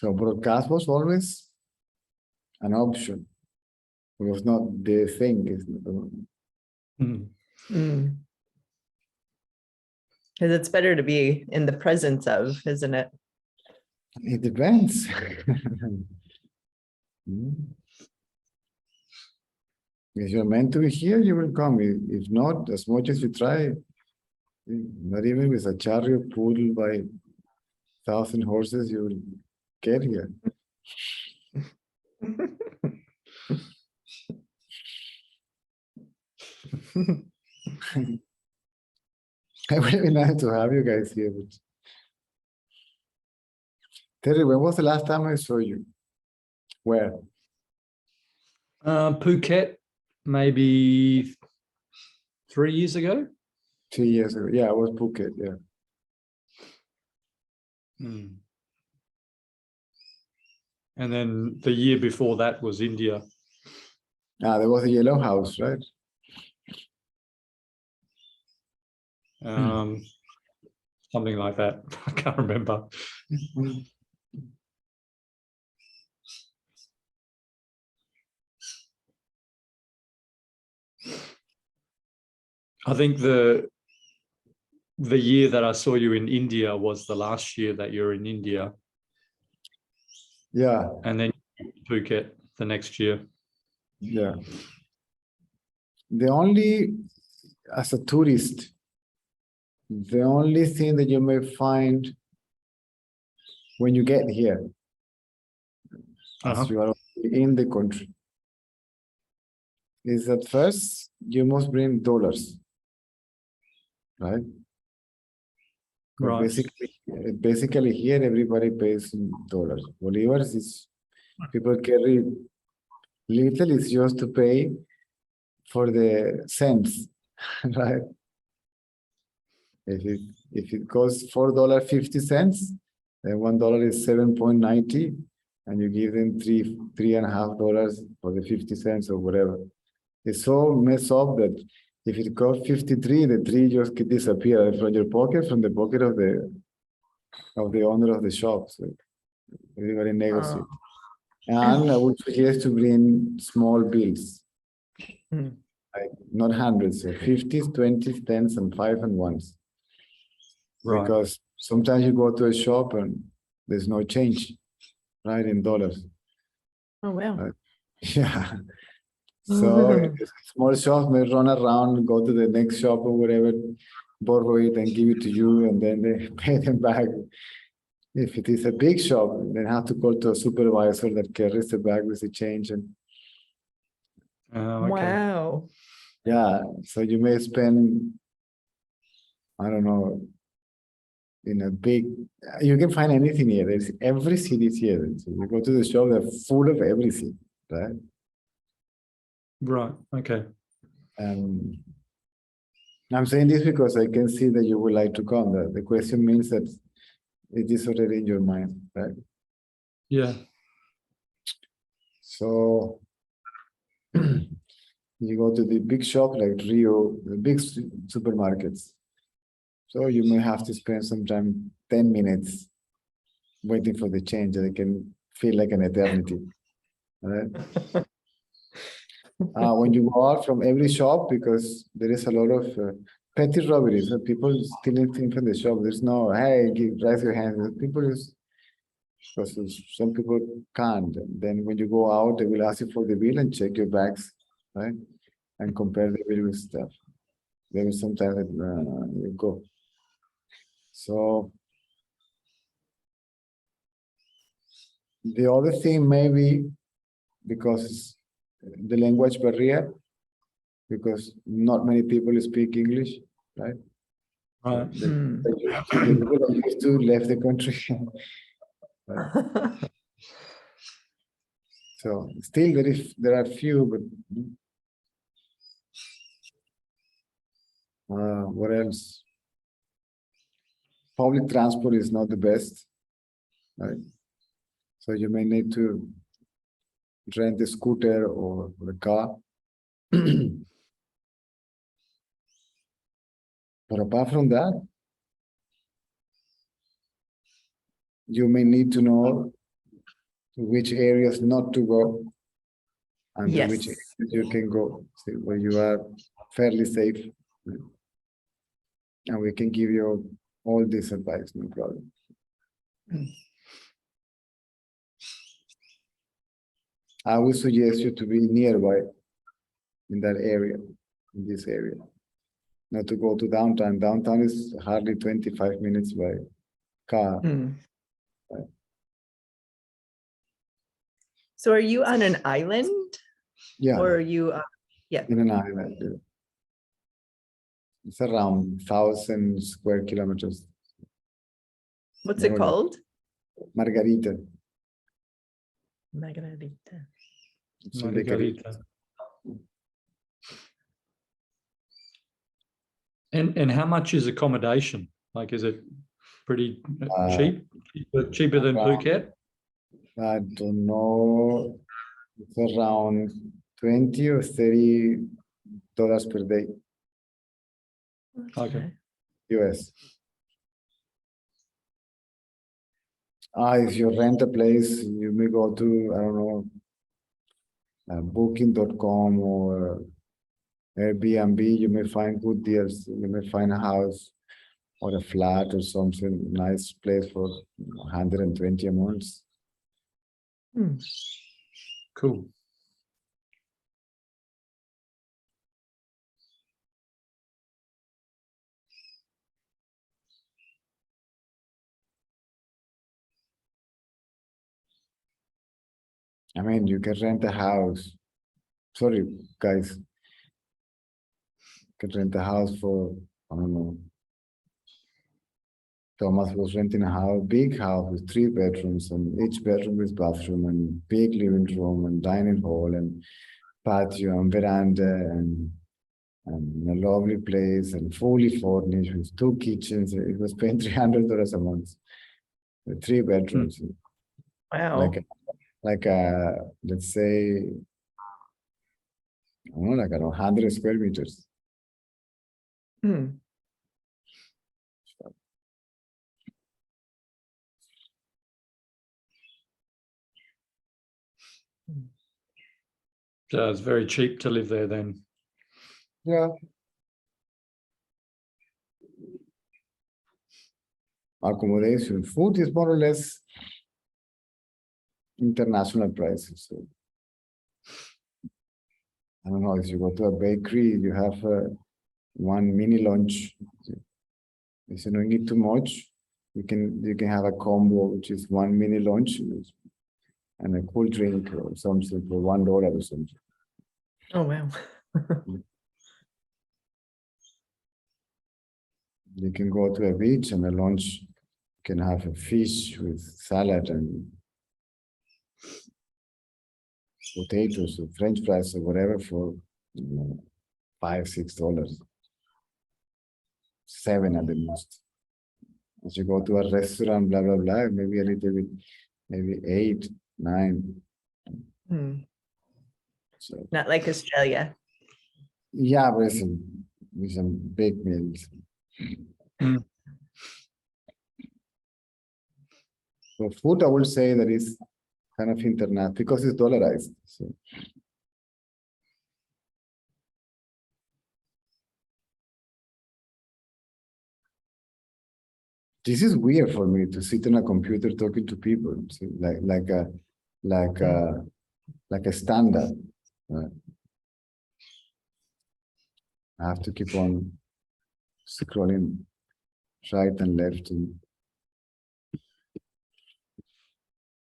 So broadcast was always an option. It was not the thing. Mm. Mm. Because it's better to be in the presence of, isn't it? It depends. If you're meant to be here, you will come. If not, as much as you try, not even with a chariot pulled by 1,000 horses, you will get here. It would be nice to have you guys here. But... Terry, when was the last time I saw you? Where? Phuket, maybe 3 years ago. 2 years ago. Yeah, I was Phuket, yeah. Mm. And then the year before that was India. Ah, there was a yellow house, right? Something like that. I can't remember. I think the year that I saw you in India was the last year that you're in India. Yeah, And then Phuket the next year. yeah. The only, as a tourist, the only thing that you may find when you get here, as you are in the country, is that first you must bring dollars, right? Right. Basically here everybody pays in dollars. Bolivars is people carry little, is just to pay for the cents, right? If it costs $4.50, then $1 is 7.90, and you give them $3.50 for the 50 cents or whatever. It's so messed up that if it costs 53, the 3 just disappear from your pocket, from the pocket of the owner of the shop. So everybody negotiates. And I would suggest to bring small bills, like not hundreds, so 50s, 20s, 10s, and 5 and 1s. Right. Because sometimes you go to a shop and there's no change, right, in dollars. Oh, wow. Yeah. So small shops may run around, go to the next shop or whatever, borrow it and give it to you, and then they pay them back. If it is a big shop, then have to call to a supervisor that carries the bag with the change. And Okay. Wow. yeah, so you may spend, I don't know, in a big, you can find anything here. There's every city is here. So you go to the shop, they're full of everything, right? Right. Okay. I'm saying this because I can see that you would like to come. The question means that it is already in your mind, right? Yeah. So you go to the big shop like Rio, the big supermarkets. So you may have to spend some time, 10 minutes, waiting for the change, and it can feel like an eternity. Right? When you go out from every shop, because there is a lot of petty robberies, people stealing things from the shop. There's no, hey, raise your hand. People just, because some people can't. Then when you go out, they will ask you for the bill and check your bags, right? And compare the bill with stuff. Then sometimes you go. So the other thing maybe because the language barrier, because not many people speak English, right? Right. The people that used to left the country. Right? So still there are few, but what else? Public transport is not the best, right? So you may need to rent a scooter or a car. But apart from that, you may need to know to which areas not to go and to which areas you can go, so where you are fairly safe. And we can give you all this advice, no problem. I would suggest you to be nearby in that area, in this area. Not to go to downtown. Downtown is hardly 25 minutes by car. Right? So are you on an island? Yeah. Or are you, In an island. Yeah. It's around 1,000 square kilometers. what's it called? Margarita. Margarita. It's in the Caribbean. Margarita. And how much is accommodation? Like, is it pretty cheap? Cheaper than Phuket? I don't know. It's around 20 or $30 per day, Okay. US. If you rent a place, you may go to, I don't know, booking.com or Airbnb, you may find good deals. You may find a house or a flat or something, nice place for 120 a month. Hmm. Cool. I mean, you can rent a house. Sorry, guys. You can rent a house for, I don't know. Thomas was renting a house, big house with 3 bedrooms, and each bedroom with bathroom and big living room and dining hall and patio and veranda and a lovely place and fully furnished with 2 kitchens. It was paying $300 a month. With 3 bedrooms. Wow. Like let's say, I don't know, like 100 square meters. Hmm. So it's very cheap to live there then. Yeah. Accommodation, food is more or less international prices. So I don't know, if you go to a bakery, you have one mini lunch. If you don't eat too much, you can have a combo, which is 1 mini lunch and a cool drink or something for $1 or something. Oh, wow. You can go to a beach and a lunch can have a fish with salad and potatoes or French fries or whatever for $5, $6, $7 at the most. As you go to a restaurant, blah blah blah, maybe a little bit, maybe 8, 9. Hmm. So Not like Australia. yeah, with some big meals. Mm. So food, I would say that is kind of international because it's dollarized. So this is weird for me to sit on a computer talking to people, see, like a stand-up. I have to keep on scrolling right and left. And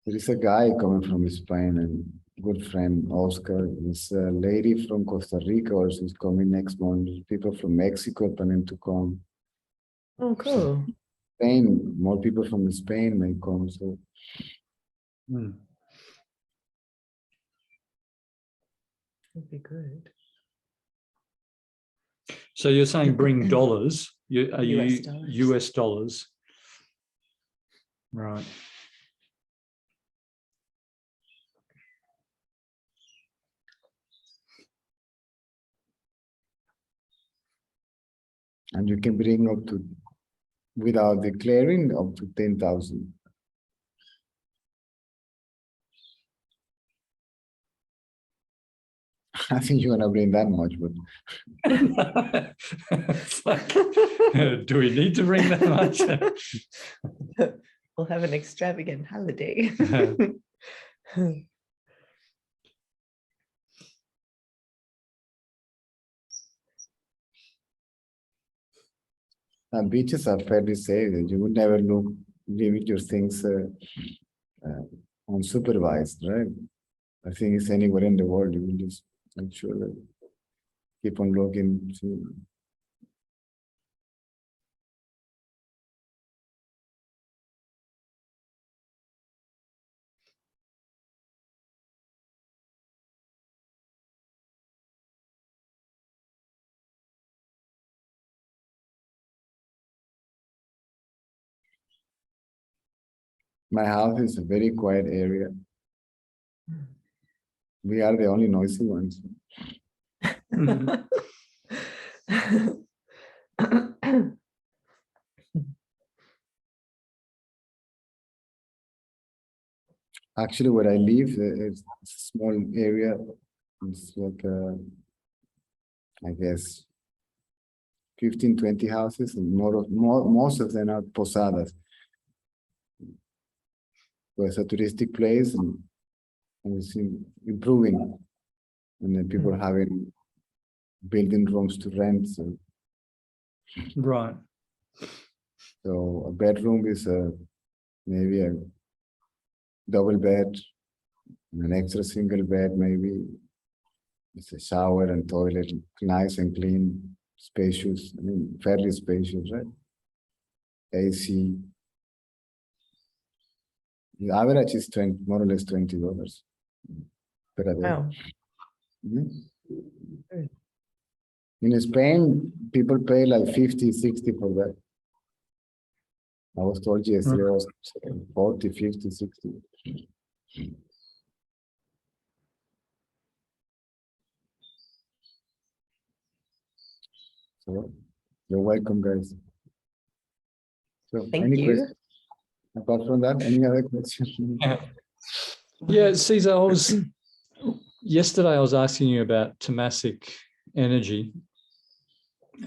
there is a guy coming from Spain and good friend Oscar. There's a lady from Costa Rica also is coming next month. People from Mexico planning to come. Oh, cool. Spain, more people from Spain may come. So Mm. That'd be good. So you're saying bring dollars? Are US you dollars. US dollars? Right. and you can bring up to, without declaring, up to 10,000. I think you're gonna bring that much, but It's like, do we need to bring that much? We'll have an extravagant holiday. beaches are fairly safe. You would never leave your things unsupervised, right? I think it's anywhere in the world. You will just make sure that keep on looking. My house is a very quiet area. We are the only noisy ones. Actually, where I live, it's a small area. It's like, I guess, 15, 20 houses, and most of them are posadas. So it's a touristic place, and it's improving. And then people having building rooms to rent. So, Right. so a bedroom is maybe a double bed, and an extra single bed, maybe. It's a shower and toilet, nice and clean, spacious. I mean, fairly spacious, right? AC. The average is more or less $20 per day. Wow. In Spain, people pay like 50, 60 for that. I was told yesterday it was 40, 50, 60. So you're welcome, guys. So Thank any you. questions? Apart from that, any other questions? Yeah, Cesar, yesterday I was asking you about tamasic energy.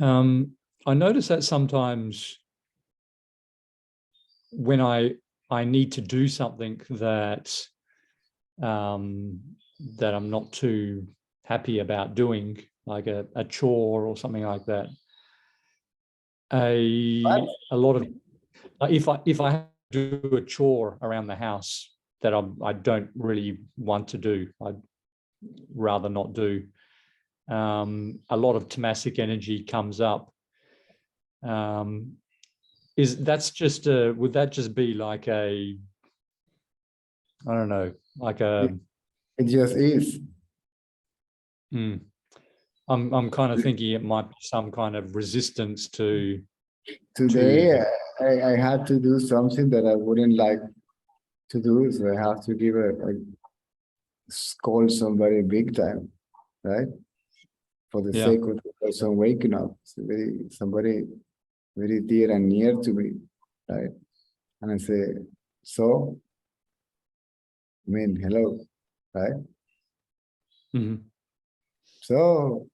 I notice that sometimes when I need to do something that that I'm not too happy about doing, like a chore or something like that, a lot of, if I have to do a chore around the house that I don't really want to do, I'd rather not do, a lot of tamasic energy comes up. That's just would that just be like a, I don't know, like a, It just is. I'm kind of thinking it might be some kind of resistance to. Today, I had to do something that I wouldn't like to do, so I have to give scold somebody big time, right? For the sake of the person waking up. It's somebody very dear and near to me, right? And I say, so, I mean, hello, right? So,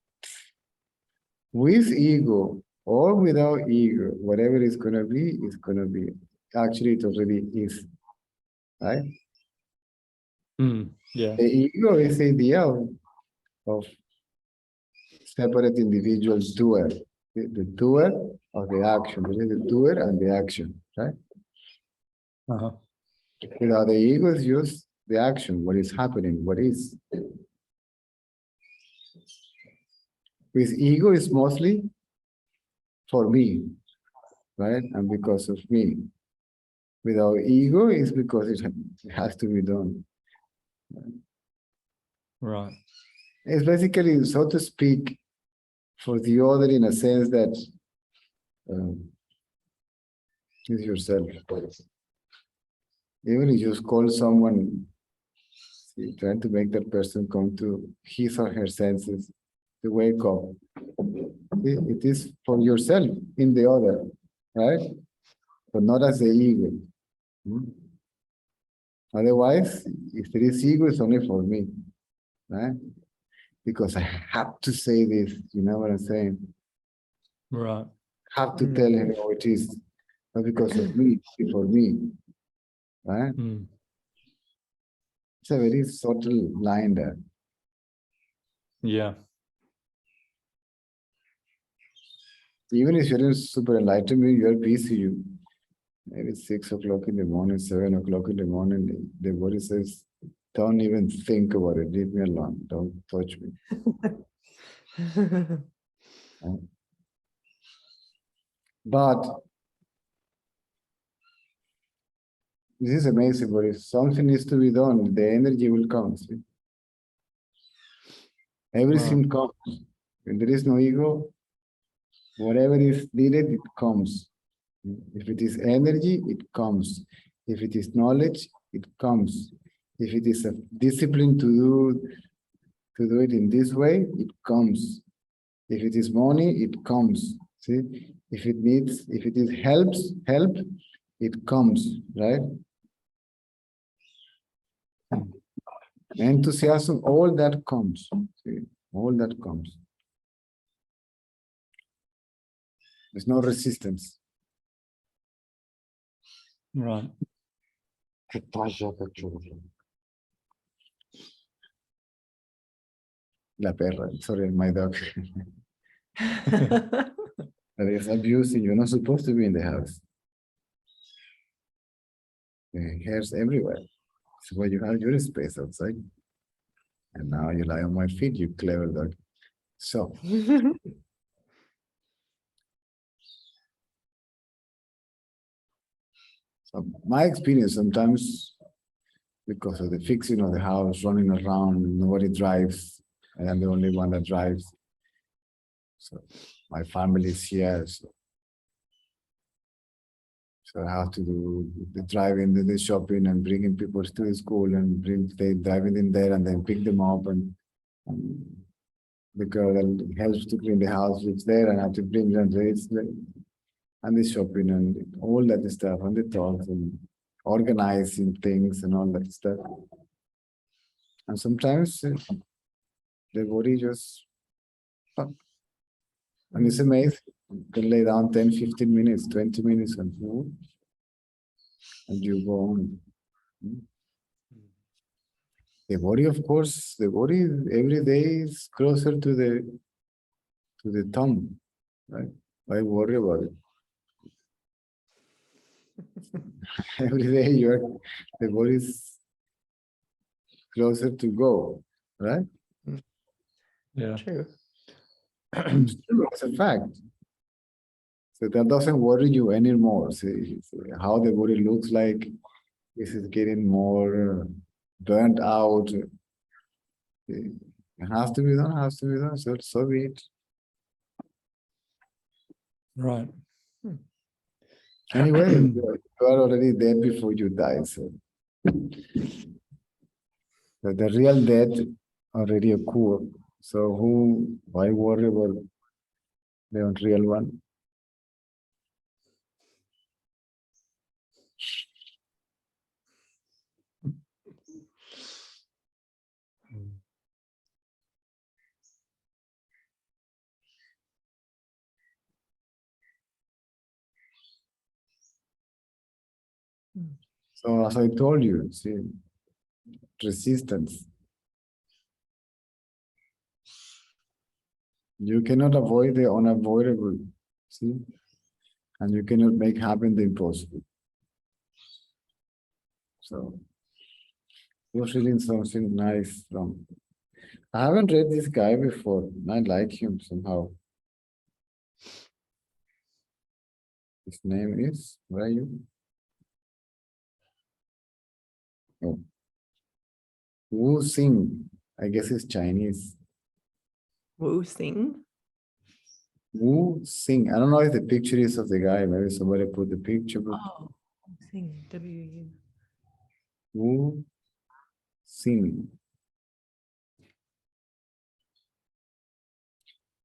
with ego or without ego, whatever it's going to be, it's going to be. Actually, it already is, right? Yeah. The ego is the idea of separate individuals doer, the doer of the action. There is the doer and the action, right? Without the ego, it's just the action, what is happening, what is. With ego, it's mostly for me, right? And because of me. Without ego, it's because it has to be done. Right. It's basically, so to speak, for the other in a sense that is yourself. Even if you just call someone, trying to make that person come to his or her senses, to wake up. It is for yourself in the other, right? But not as the ego. Otherwise, if there is ego, it's only for me, right? Because I have to say this, you know what I'm saying? Right. Have to tell him how it is, not because of me, it's for me, right? It's a very subtle line there. Yeah. Even if you're in super enlightenment, you're busy. Maybe 6 o'clock in the morning, 7 o'clock in the morning, the body says, don't even think about it. Leave me alone. Don't touch me. Right? But this is amazing, but if something needs to be done, the energy will come. See? Everything comes. When there is no ego, whatever is needed, it comes. If it is energy, it comes. If it is knowledge, it comes. If it is a discipline to do it in this way, it comes. If it is money, it comes. See, if it is help, it comes, right? Enthusiasm, all that comes. See, all that comes. There's no resistance. Right. La perra, sorry, my dog. There's abuse and you're not supposed to be in the house. Hairs everywhere. So where you have your space outside. And now you lie on my feet, you clever dog. So my experience sometimes, because of the fixing of the house, running around, nobody drives. I am the only one that drives. So my family is here. So I have to do the driving, the shopping, and bringing people to the school, and they driving in there, and then pick them up, and the girl that helps to clean the house is there, and I have to bring them there, and the shopping, and all that stuff, and the talks, and organizing things, and all that stuff. And sometimes the body just, and it's amazing. You can lay down 10, 15 minutes, 20 minutes, and you go on. The body, of course, the body every day is closer to the thumb, right? Why worry about it? Every day the body is closer to go, right? Yeah. True. It's a fact. So that doesn't worry you anymore. See, how the body looks like, is it getting more burnt out? It has to be done, so be it. Right. Anyway, you are already dead before you die. So the real death already occurred. So why worry about the unreal one? So as I told you, see, resistance. You cannot avoid the unavoidable, see? And you cannot make happen the impossible. So you're feeling something nice from. I haven't read this guy before. I like him somehow. His name is, where are you? Oh. Wu Xing. I guess it's Chinese. Wu Sing. Wu Xing. I don't know if the picture is of the guy. Maybe somebody put the picture. But Oh, Sing. W-U. Wu Xing.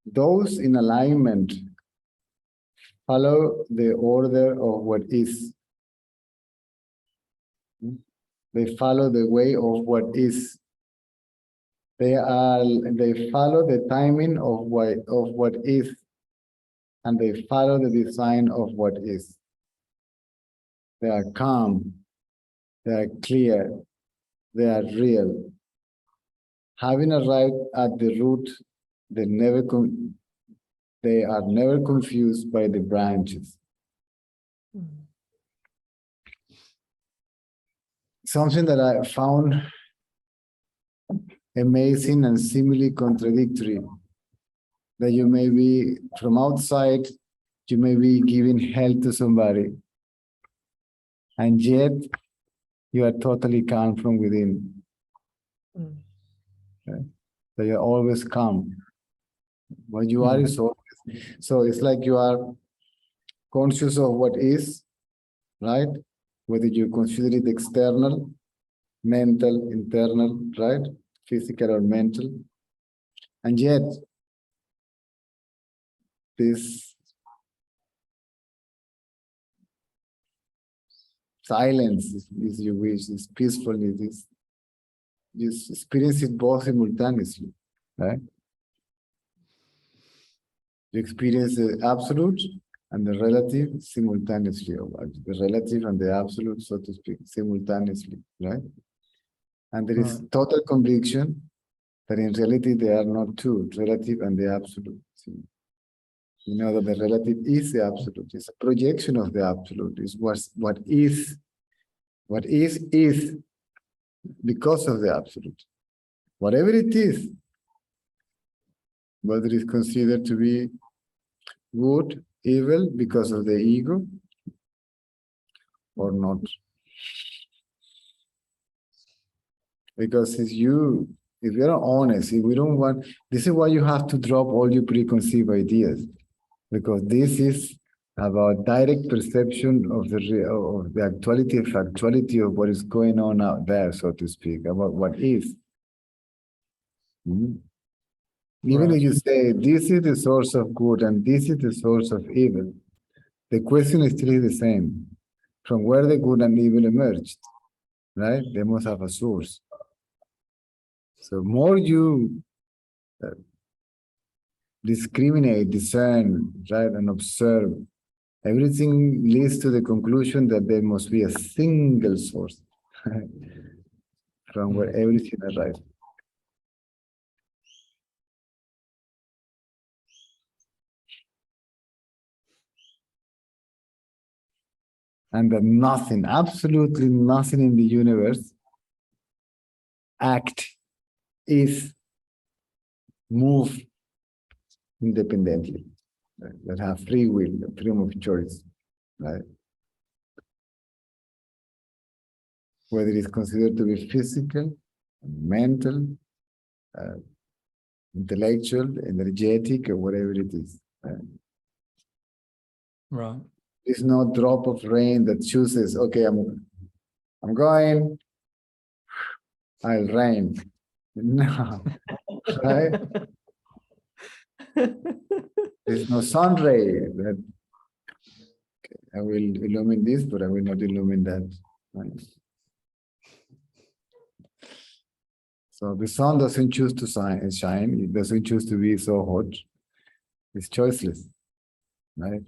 Those in alignment follow the order of what is. They follow the way of what is. They follow the timing of what is, and they follow the design of what is. They are calm, they are clear, they are real. Having arrived at the root, they are never confused by the branches. Something that I found amazing and seemingly contradictory, that you may be from outside, you may be giving help to somebody, and yet you are totally calm from within. Okay? So you're always calm. What you are is always, so it's like you are conscious of what is, right? whether you consider it external, mental, internal, right? Physical or mental. And yet, this silence, is you wish, this peacefulness, you experience it both simultaneously, right? You experience the absolute and the relative simultaneously, or the relative and the absolute, so to speak, simultaneously, right? And there is total conviction that in reality they are not two, relative and the absolute. You know that the relative is the absolute. It's a projection of the absolute. It's what is because of the absolute. Whatever it is, whether it is considered to be good, evil because of the ego or not. Because if you're not honest, if we don't want, this is why you have to drop all your preconceived ideas. Because this is about direct perception of the actuality and factuality of what is going on out there, so to speak, about what is. Even if you say, this is the source of good and this is the source of evil, the question is still the same. From where the good and evil emerged, right? They must have a source. So more you discriminate, discern, right, and observe, everything leads to the conclusion that there must be a single source from where everything arrives. And that nothing, absolutely nothing in the universe act, is, move independently, right? That have free will, freedom of choice, right? Whether it is considered to be physical, mental, intellectual, energetic, or whatever it is. Right. There's no drop of rain that chooses, okay, I'm going, I'll rain. No, right? There's no sun ray that I will illumine this, but I will not illumine that. Right? So the sun doesn't choose to shine. It doesn't choose to be so hot. It's choiceless, right?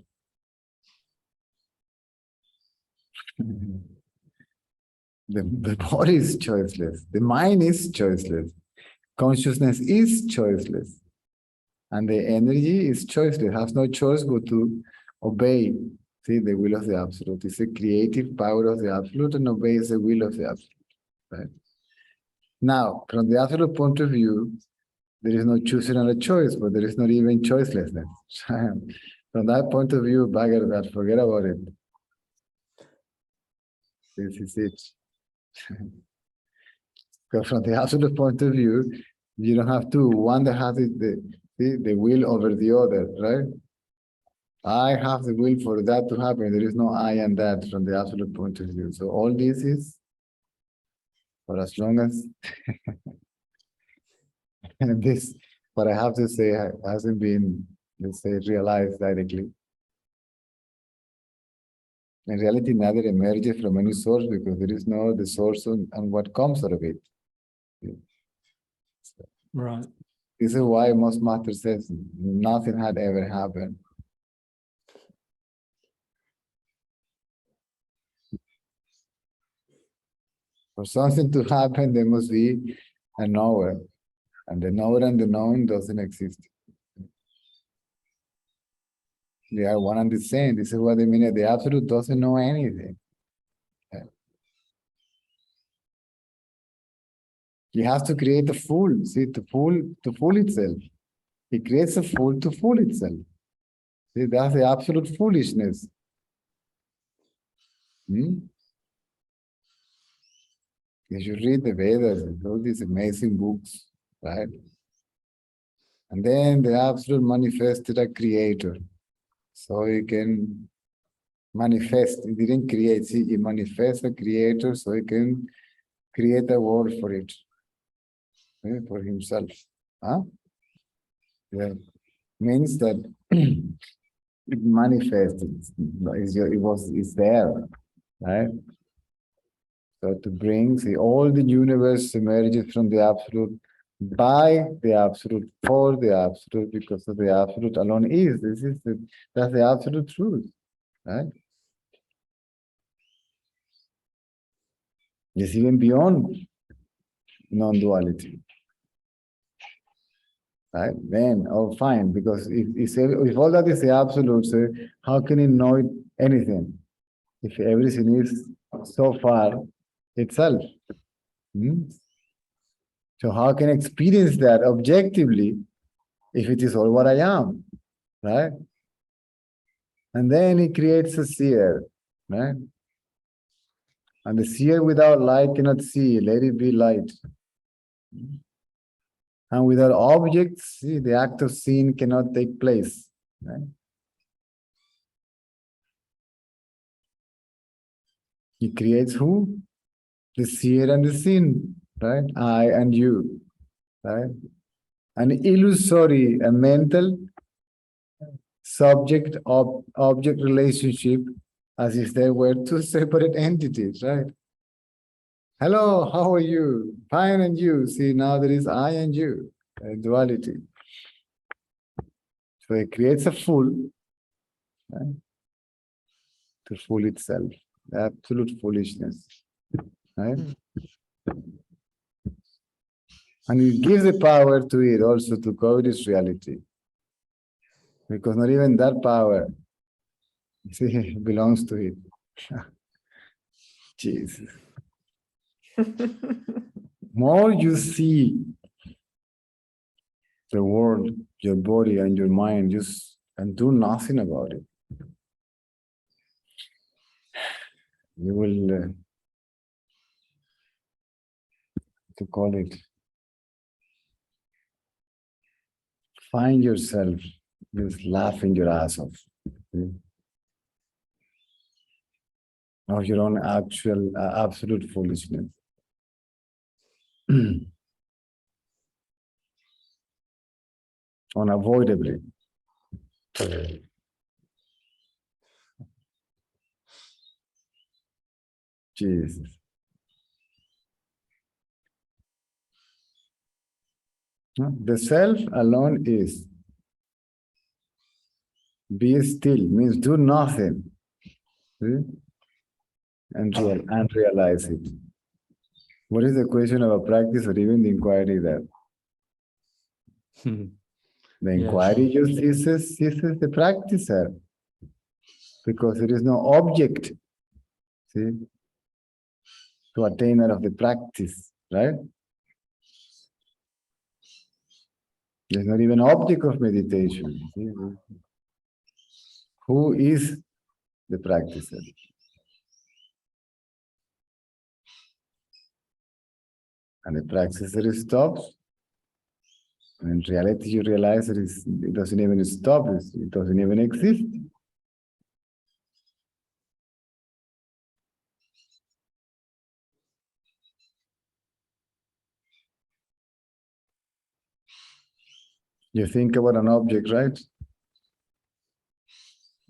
The body is choiceless. The mind is choiceless. Consciousness is choiceless. And the energy is choiceless. It has no choice but to obey, see, the will of the absolute. It's a creative power of the absolute and obeys the will of the absolute, right? Now, from the absolute point of view, there is no choosing or a choice, but there is not even choicelessness. From that point of view, bugger that, forget about it. This is it. Because from the absolute point of view, you don't have two. One that has the will over the other, right? I have the will for that to happen. There is no I and that from the absolute point of view. So all this is, for as long as this, what I have to say hasn't been, let's say, realized directly. In reality, neither emerges from any source because there is no the source and what comes out of it. Right. This is why most masters says nothing had ever happened. For something to happen, there must be a knower. And the knower and the known doesn't exist. They are one and the same. This is what they mean. The absolute doesn't know anything. He has to create a fool, see, to fool itself. He creates a fool to fool itself. See, that's the absolute foolishness. If you read the Vedas, all these amazing books, right? And then the absolute manifested a creator. So he can manifest. He didn't create. See, he manifests a creator so he can create a world for it, for himself. Huh? Yeah. Means that it manifests. It's there, right? So to bring, see, all the universe emerges from the absolute, by the absolute, for the absolute, because of the absolute alone is. That's the absolute truth, right? It's even beyond non-duality. Right? Then, oh, fine, because if all that is the absolute, so how can he know anything if everything is so far itself? So how can I experience that objectively if it is all what I am, right? And then he creates a seer, right? And the seer without light cannot see, let it be light. And without objects, see, the act of seeing cannot take place, right? He creates who? The seer and the seen, right? I and you, right? An illusory, a mental subject-object relationship as if there were two separate entities, right? Hello, how are you? Fine, and you? See, now there is I and you, duality. So it creates a fool, right? To fool itself, absolute foolishness, right? And it gives the power to it also to cover its reality. Because not even that power, see, belongs to it. Jesus. More you see the world, your body and your mind, and do nothing about it, you will, to call it, find yourself just laughing your ass off. Of your own absolute foolishness. Unavoidably. Jesus. The self alone is. Be still means do nothing. See? And realize it. What is the question of a practice or even the inquiry there? The inquiry just ceases the practicer because there is no object, see, to attainer of the practice, right? There's not even object of meditation. See? Who is the practicer? And the practicer stops. And in reality, you realize that it doesn't even stop, it doesn't even exist. You think about an object, right?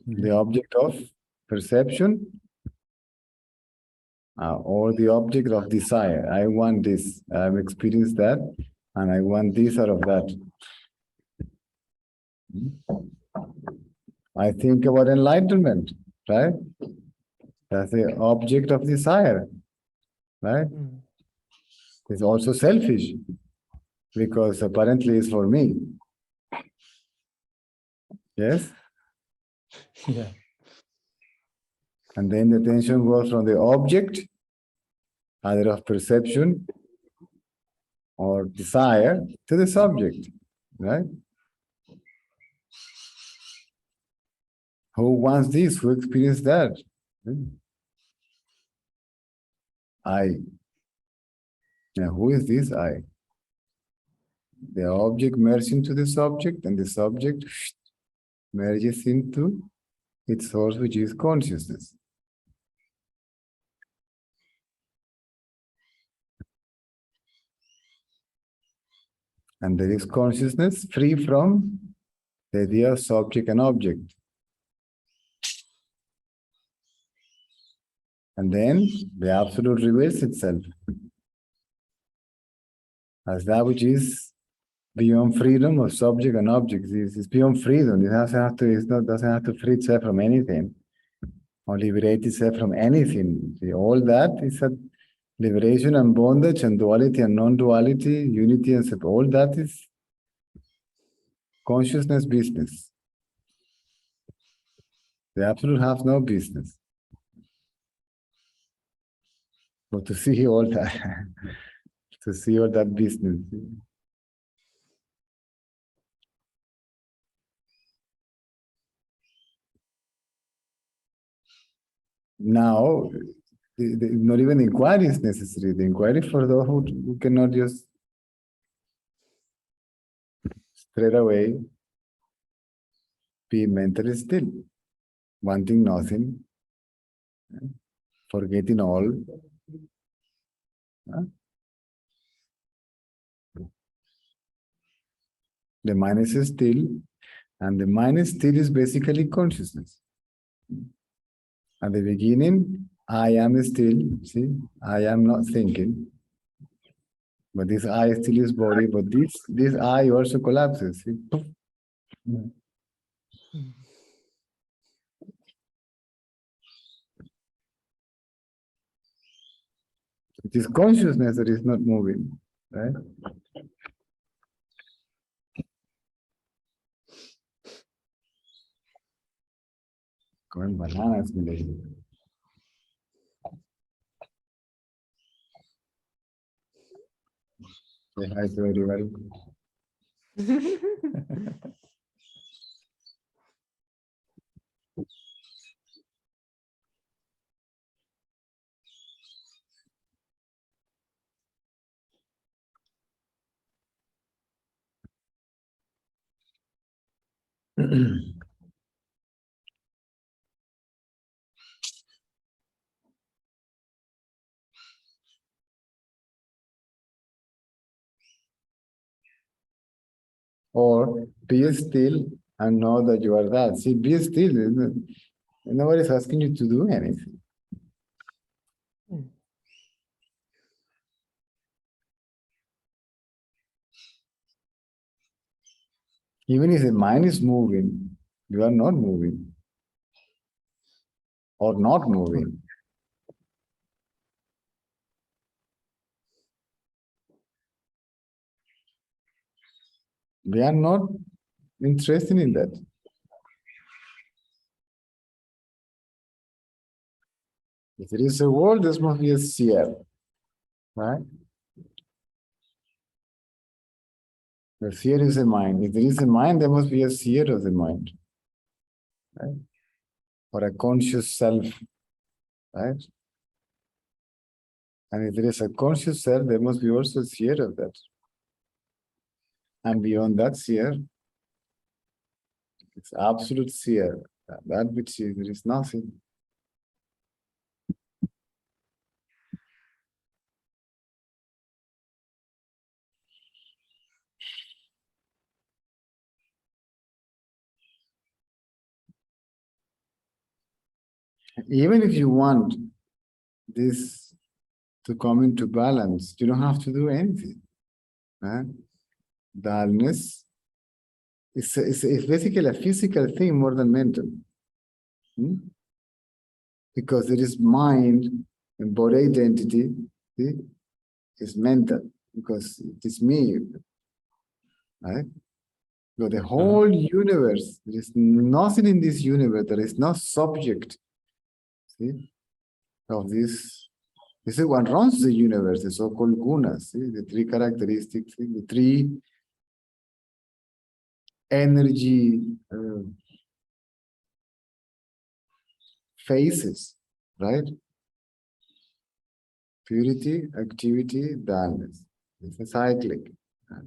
The object of perception or the object of desire. I want this, I've experienced that, and I want this out of that. I think about enlightenment, right? That's the object of desire, right? It's also selfish because apparently it's for me. Yes? Yeah. And then the attention goes from the object, either of perception or desire, to the subject, right? Who wants this? Who experienced that? I. Now, who is this I? The object merges into the subject, and the subject merges into its source, which is consciousness. And there is consciousness free from the idea of subject and object. And then the absolute reveals itself as that which is beyond freedom of subject and object. It's beyond freedom. It doesn't have to free itself from anything or liberate itself from anything. All that is a liberation and bondage and duality and non-duality, unity and separation. All that is consciousness business. The absolute has no business. But to see all that, to see all that business. Now, not even inquiry is necessary. The inquiry for those who cannot just straight away be mentally still, wanting nothing, forgetting all. The mind is still, and the mind is still is basically consciousness. At the beginning, I am still, see, I am not thinking. But this I still is body, but this I also collapses. See? It is consciousness that is not moving, right? Comen bananas, mi lady. Say hi to everybody. Or be still and know that you are that. See, be still. Nobody's asking you to do anything. Even if the mind is moving, you are not moving. Or not moving. We are not interested in that. If there is a world, there must be a seer, right? The seer is a mind. If there is a mind, there must be a seer of the mind, right? Or a conscious self, right? And if there is a conscious self, there must be also a seer of that. And beyond that seer, it's absolute seer. That which is, there is nothing. Even if you want this to come into balance, you don't have to do anything. Right? Dullness is basically a physical thing more than mental. Because there is mind and body identity, see, is mental, because it is me. Right? So the whole universe, there is nothing in this universe, there is no subject. See, of this. This is what runs the universe, the so-called gunas, see, the three characteristics, see, the three energy phases, right? Purity, activity, dullness. It's a cyclic. Right?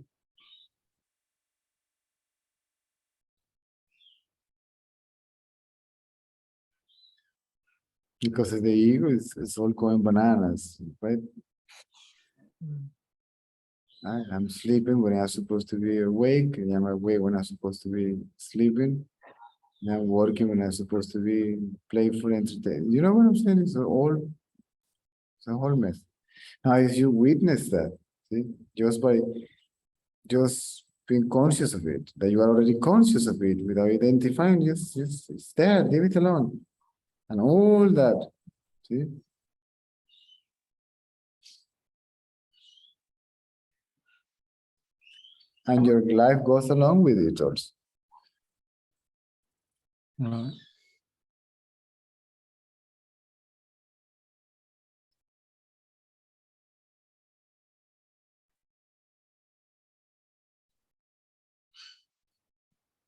Because the ego is all going bananas, right? I'm sleeping when I'm supposed to be awake, and I'm awake when I'm supposed to be sleeping. And I'm working when I'm supposed to be playful, entertaining. You know what I'm saying? It's a whole mess. Now, if you witness that, see, just by being conscious of it, that you are already conscious of it without identifying, just it's there, leave it alone. And all that, see? And your life goes along with it also. Right.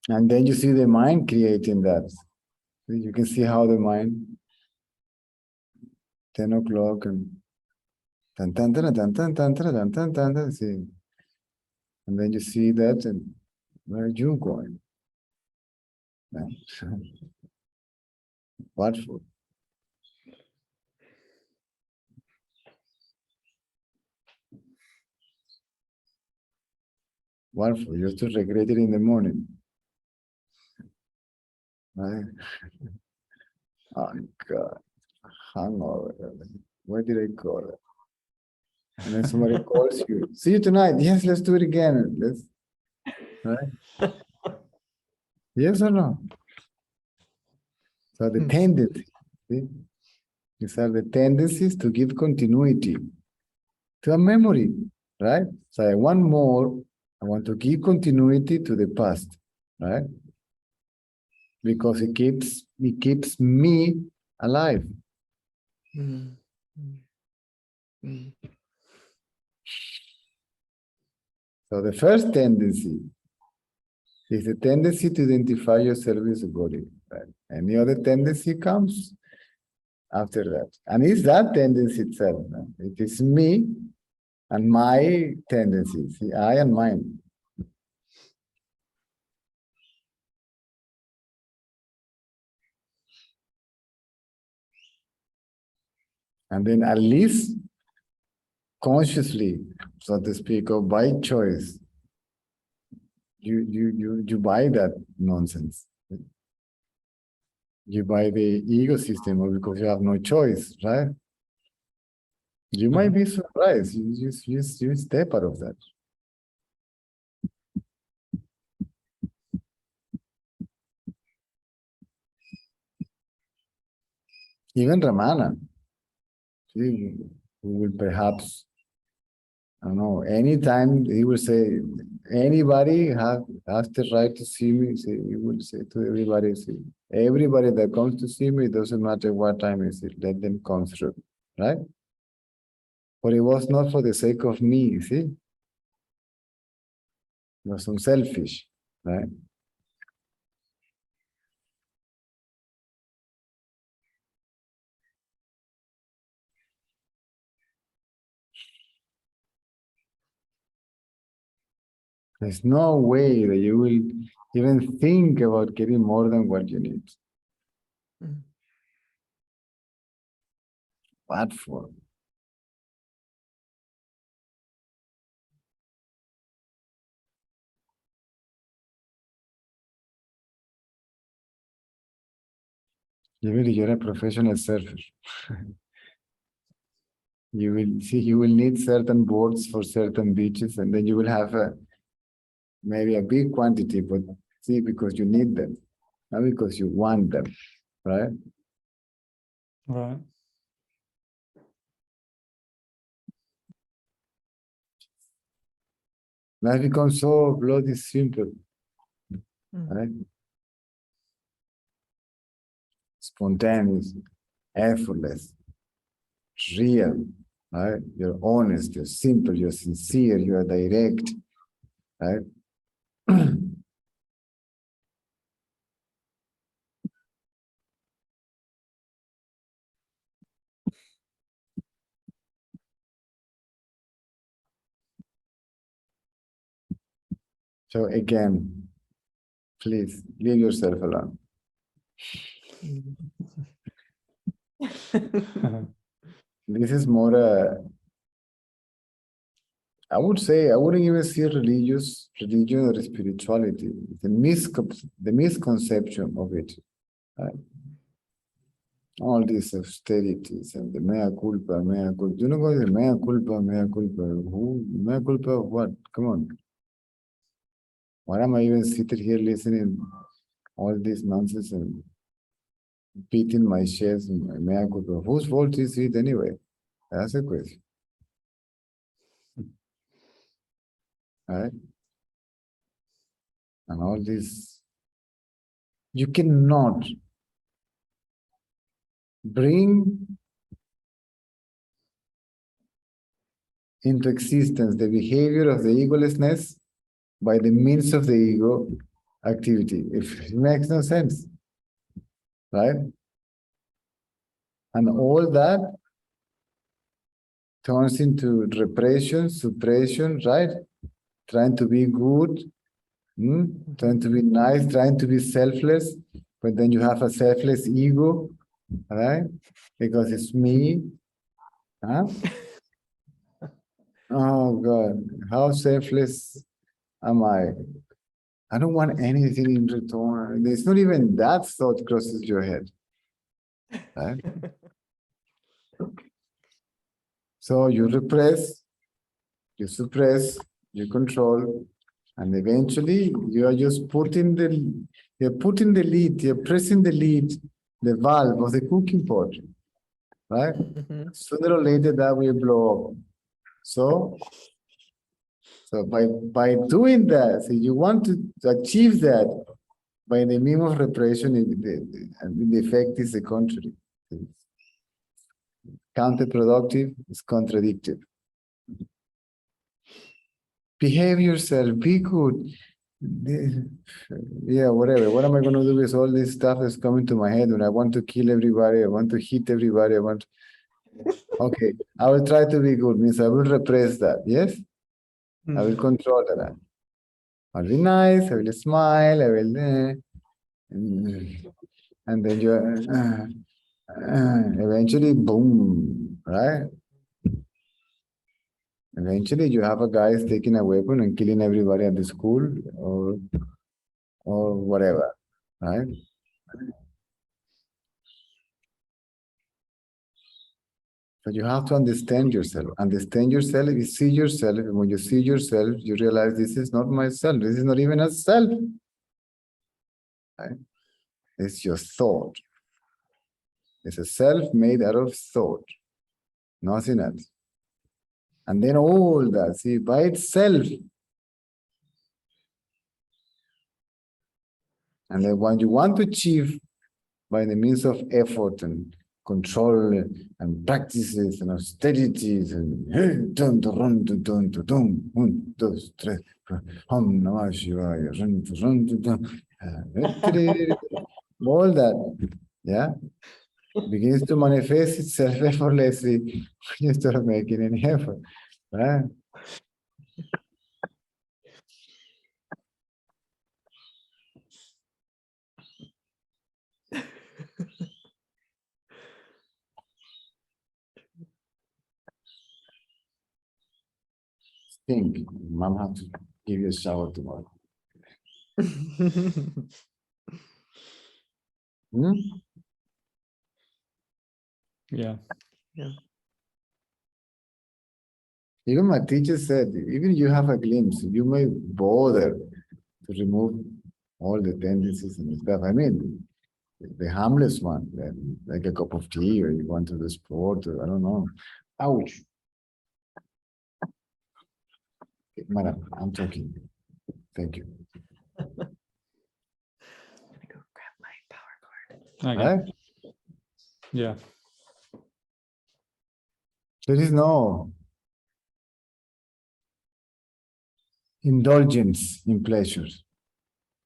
And then you see the mind creating that. You can see how the mind, 10 o'clock and tan tan tan tan tan tan tan tan tan tan, see. And then you see that, and where are you going? What for? What for? You have to regret it in the morning. Right? Oh God, hangover. Where did I go? And then somebody calls you. See you tonight. Yes, let's do it again. Let's, right? Yes or no? So the tendency, see? These are the tendencies to give continuity to a memory, right? So I want more. I want to give continuity to the past, right? Because it keeps me alive. Mm. Mm. So the first tendency is the tendency to identify yourself as a body, right? Any other tendency comes after that. And it's that tendency itself. Right? It is me and my tendencies, I and mine. And then at least consciously, so to speak, or by choice, you buy that nonsense. You buy the ego system, or because you have no choice, right? You might be surprised. You step out of that. Even Ramana, who will perhaps, I don't know, anytime he will say, anybody has the right to see me, he will say to everybody, see, everybody that comes to see me, it doesn't matter what time is it, let them come through, right? But it was not for the sake of me, see? It was unselfish, right? There's no way that you will even think about getting more than what you need. Mm. What for? Even if you're a professional surfer, you will see, you will need certain boards for certain beaches, and then you will have maybe a big quantity, but see, because you need them, not because you want them, right? Right. Life becomes so bloody simple, right? Spontaneous, effortless, real, right? You're honest, you're simple, you're sincere, you're direct, right? So again, please leave yourself alone. This is more, I would say, I wouldn't even see religion or spirituality. The misconception of it. Right? All these austerities and the mea culpa, mea culpa. You know what is mea culpa, mea culpa? Who? Mea culpa of what? Come on. Why am I even sitting here listening all this nonsense and beating my chest? Mea culpa. Whose fault is it anyway? That's a question. Right? And all this, you cannot bring into existence the behavior of the egolessness by the means of the ego activity. It makes no sense, right? And all that turns into repression, suppression, right? Trying to be good, trying to be nice, trying to be selfless, but then you have a selfless ego, right? Because it's me. Huh? Oh God, how selfless am I? I don't want anything in return. It's not even that thought crosses your head. Right? So you repress, you suppress, you control, and eventually you are just putting the lid, you're pressing the lid, the valve of the cooking pot. Right? Sooner or later that will blow up. So by doing that, so you want to achieve that by the means of repression, the effect is the contrary. It's counterproductive, it's contradictive. Behave yourself, be good. Yeah, whatever. What am I going to do with all this stuff that's coming to my head when I want to kill everybody, I want to hit everybody, Okay, I will try to be good, means I will repress that, yes? I will control that. I'll be nice, I will smile, I will... and then you... eventually, boom, right? Eventually, you have a guy taking a weapon and killing everybody at the school or whatever, right? But you have to understand yourself. Understand yourself, you see yourself, and when you see yourself, you realize this is not myself, this is not even a self. Right? It's your thought. It's a self made out of thought, nothing else. And then all that, see, by itself. And then what you want to achieve by the means of effort and control and practices and austerities and all that, yeah, begins to manifest itself effortlessly when you start making any effort, right? Think, Mom have to give you a shower tomorrow. Yeah. Even my teacher said, even you have a glimpse, you may bother to remove all the tendencies and stuff. I mean, the harmless one, like a cup of tea, or you want to do sport, or I don't know. Ouch. Okay, madam, I'm talking. Thank you. I'm gonna go grab my power cord. Okay. Right? Yeah. There is no indulgence in pleasures.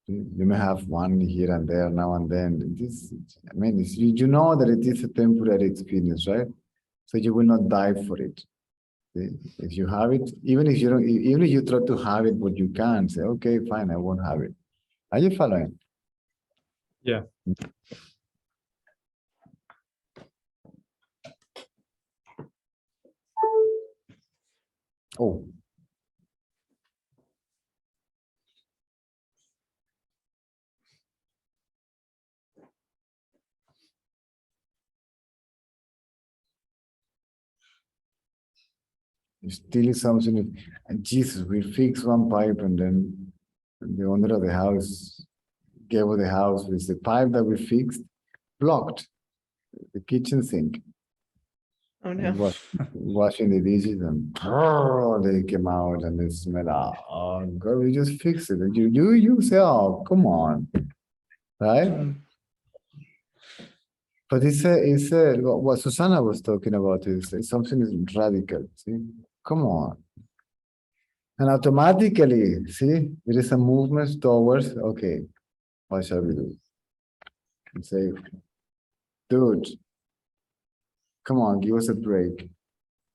You may have one here and there, now and then. I mean, you know that it is a temporary experience, right? So you will not die for it. If you have it, even if you try to have it, but you can't say, okay, fine, I won't have it. Are you following? Yeah. Oh. Still is something, and Jesus, we fix one pipe and then the owner of the house gave us the house with the pipe that we fixed, blocked the kitchen sink. Oh And no. washing the dishes and they came out and they smelled, oh God, we just fixed it. And you say, oh, come on, right? Mm. But it's what Susanna was talking about is something is radical, see? Come on. And automatically, see, there is a movement towards, okay, what shall we do? And say, dude, come on, give us a break,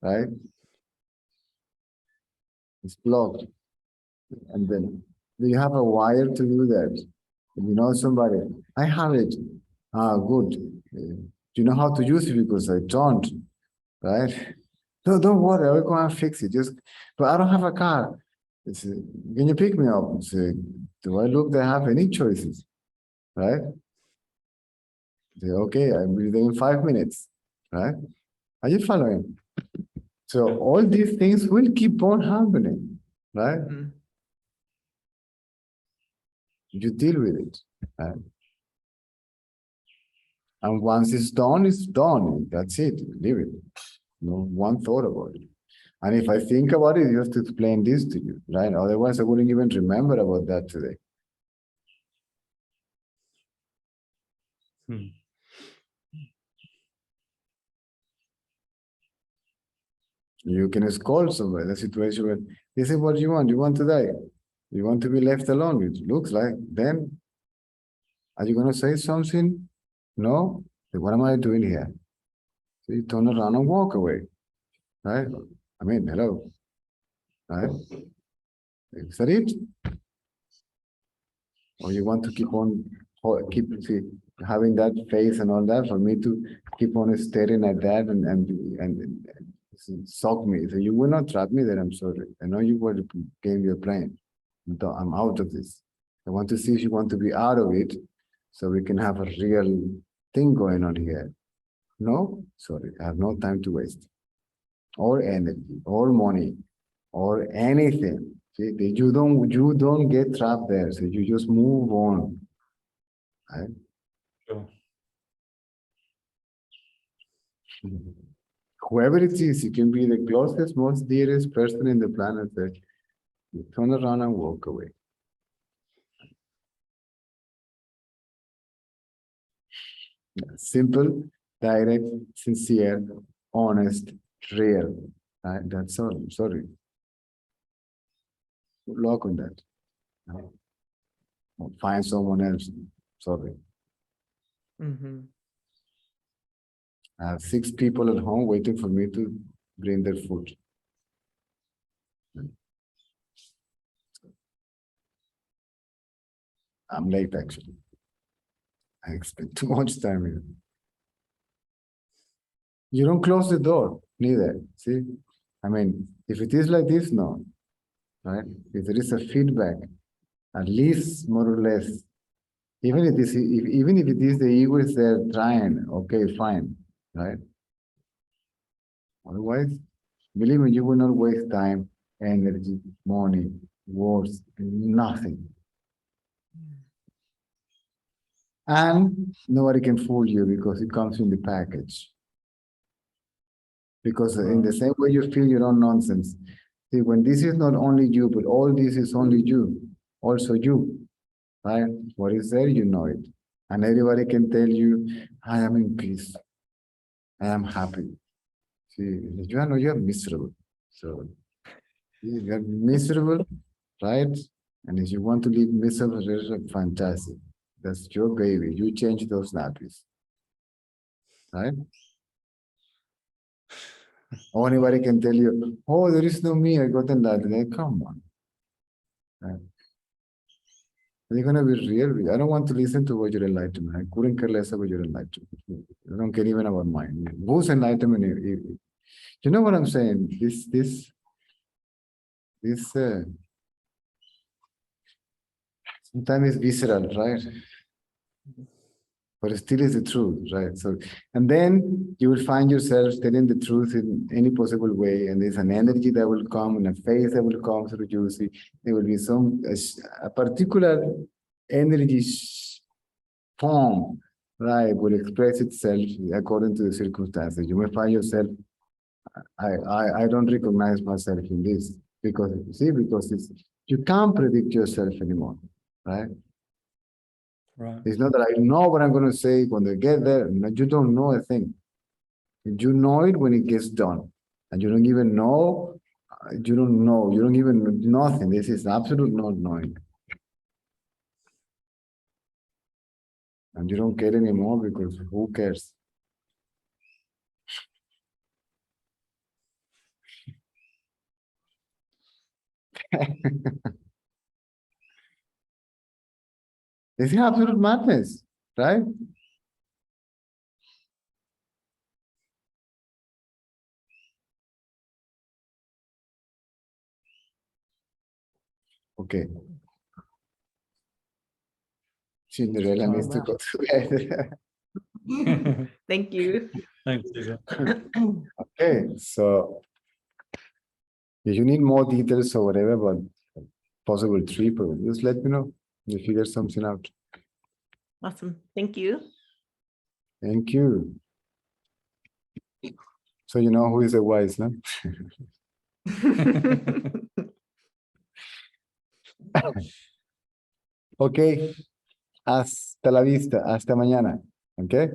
right? It's blocked. And then, do you have a wire to do that? If you know somebody, I have it. Ah, good. Do you know how to use it? Because I don't, right? No, don't worry, I'll go and fix it. But I don't have a car. Can you pick me up? Do I look to have any choices? Right? Okay, I'll be there in 5 minutes. Right? Are you following? So all these things will keep on happening. Right? Mm. You deal with it. Right? And once it's done, that's it. Leave it. No one thought about it. And if I think about it, you have to explain this to you, right? Otherwise, I wouldn't even remember about that today. Hmm. You can scold somebody. The situation where they say, what do you want? You want to die? You want to be left alone? It looks like. Then, are you going to say something? No? Then what am I doing here? So you turn around and walk away, right? I mean, hello, right? Is that it? Or you want to keep having that face and all that for me to keep on staring at that and shock me? So you will not trap me, then I'm sorry. I know you were gave your plan. I'm out of this. I want to see if you want to be out of it so we can have a real thing going on here. No, sorry, I have no time to waste. Or energy, or money, or anything. See, you don't get trapped there. So you just move on. Right? Sure. Whoever it is, you can be the closest, most dearest person in the planet that you turn around and walk away. Simple, direct, sincere, honest, real. Right? That's all. I'm sorry. Lock on that. Or find someone else. Sorry. Mm-hmm. I have 6 people at home waiting for me to bring their food. I'm late, actually. I spent too much time here. You don't close the door, neither. See? I mean, if it is like this, no. Right? If there is a feedback, at least more or less, even if it is the ego is there trying, okay, fine. Right? Otherwise, believe me, you will not waste time, energy, money, words, nothing. And nobody can fool you because it comes in the package. Because in the same way you feel your own nonsense. See, when this is not only you, but all this is only you, also you, right? What is there, you know it. And everybody can tell you, I am in peace. I am happy. See, you're miserable. So you're miserable, right? And if you want to live miserable, that's fantastic. That's your baby. You change those nappies. Right? Or anybody can tell you, oh, there is no me, I got that. Come on. Right? Are you going to be real? I don't want to listen to what your enlightenment. I couldn't care less about your enlightenment. I don't care even about mine. Whose enlightenment? You know what I'm saying? This This sometimes it's visceral, right? But it still is the truth, right? So, and then you will find yourself telling the truth in any possible way, and there's an energy that will come and a face that will come through you. See, there will be a particular energy form, right, will express itself according to the circumstances. You may find yourself, I don't recognize myself in this because you can't predict yourself anymore, right? Right. It's not that I know what I'm going to say when they get there. No, you don't know a thing. You know it when it gets done. And you don't even know, you don't know, you don't even know nothing. This is absolute not knowing. And you don't care anymore because who cares? This is absolute madness, right? Okay. Cinderella needs to go to bed. Thank you. Thanks, Cesar. Okay, so if you need more details or whatever about possible trip, just let me know. We'll figure something out. Awesome. Thank you. Thank you. So you know who is the wise, no? Okay. Hasta la vista. Hasta mañana. Okay?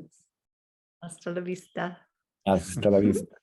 Hasta la vista. Hasta la vista.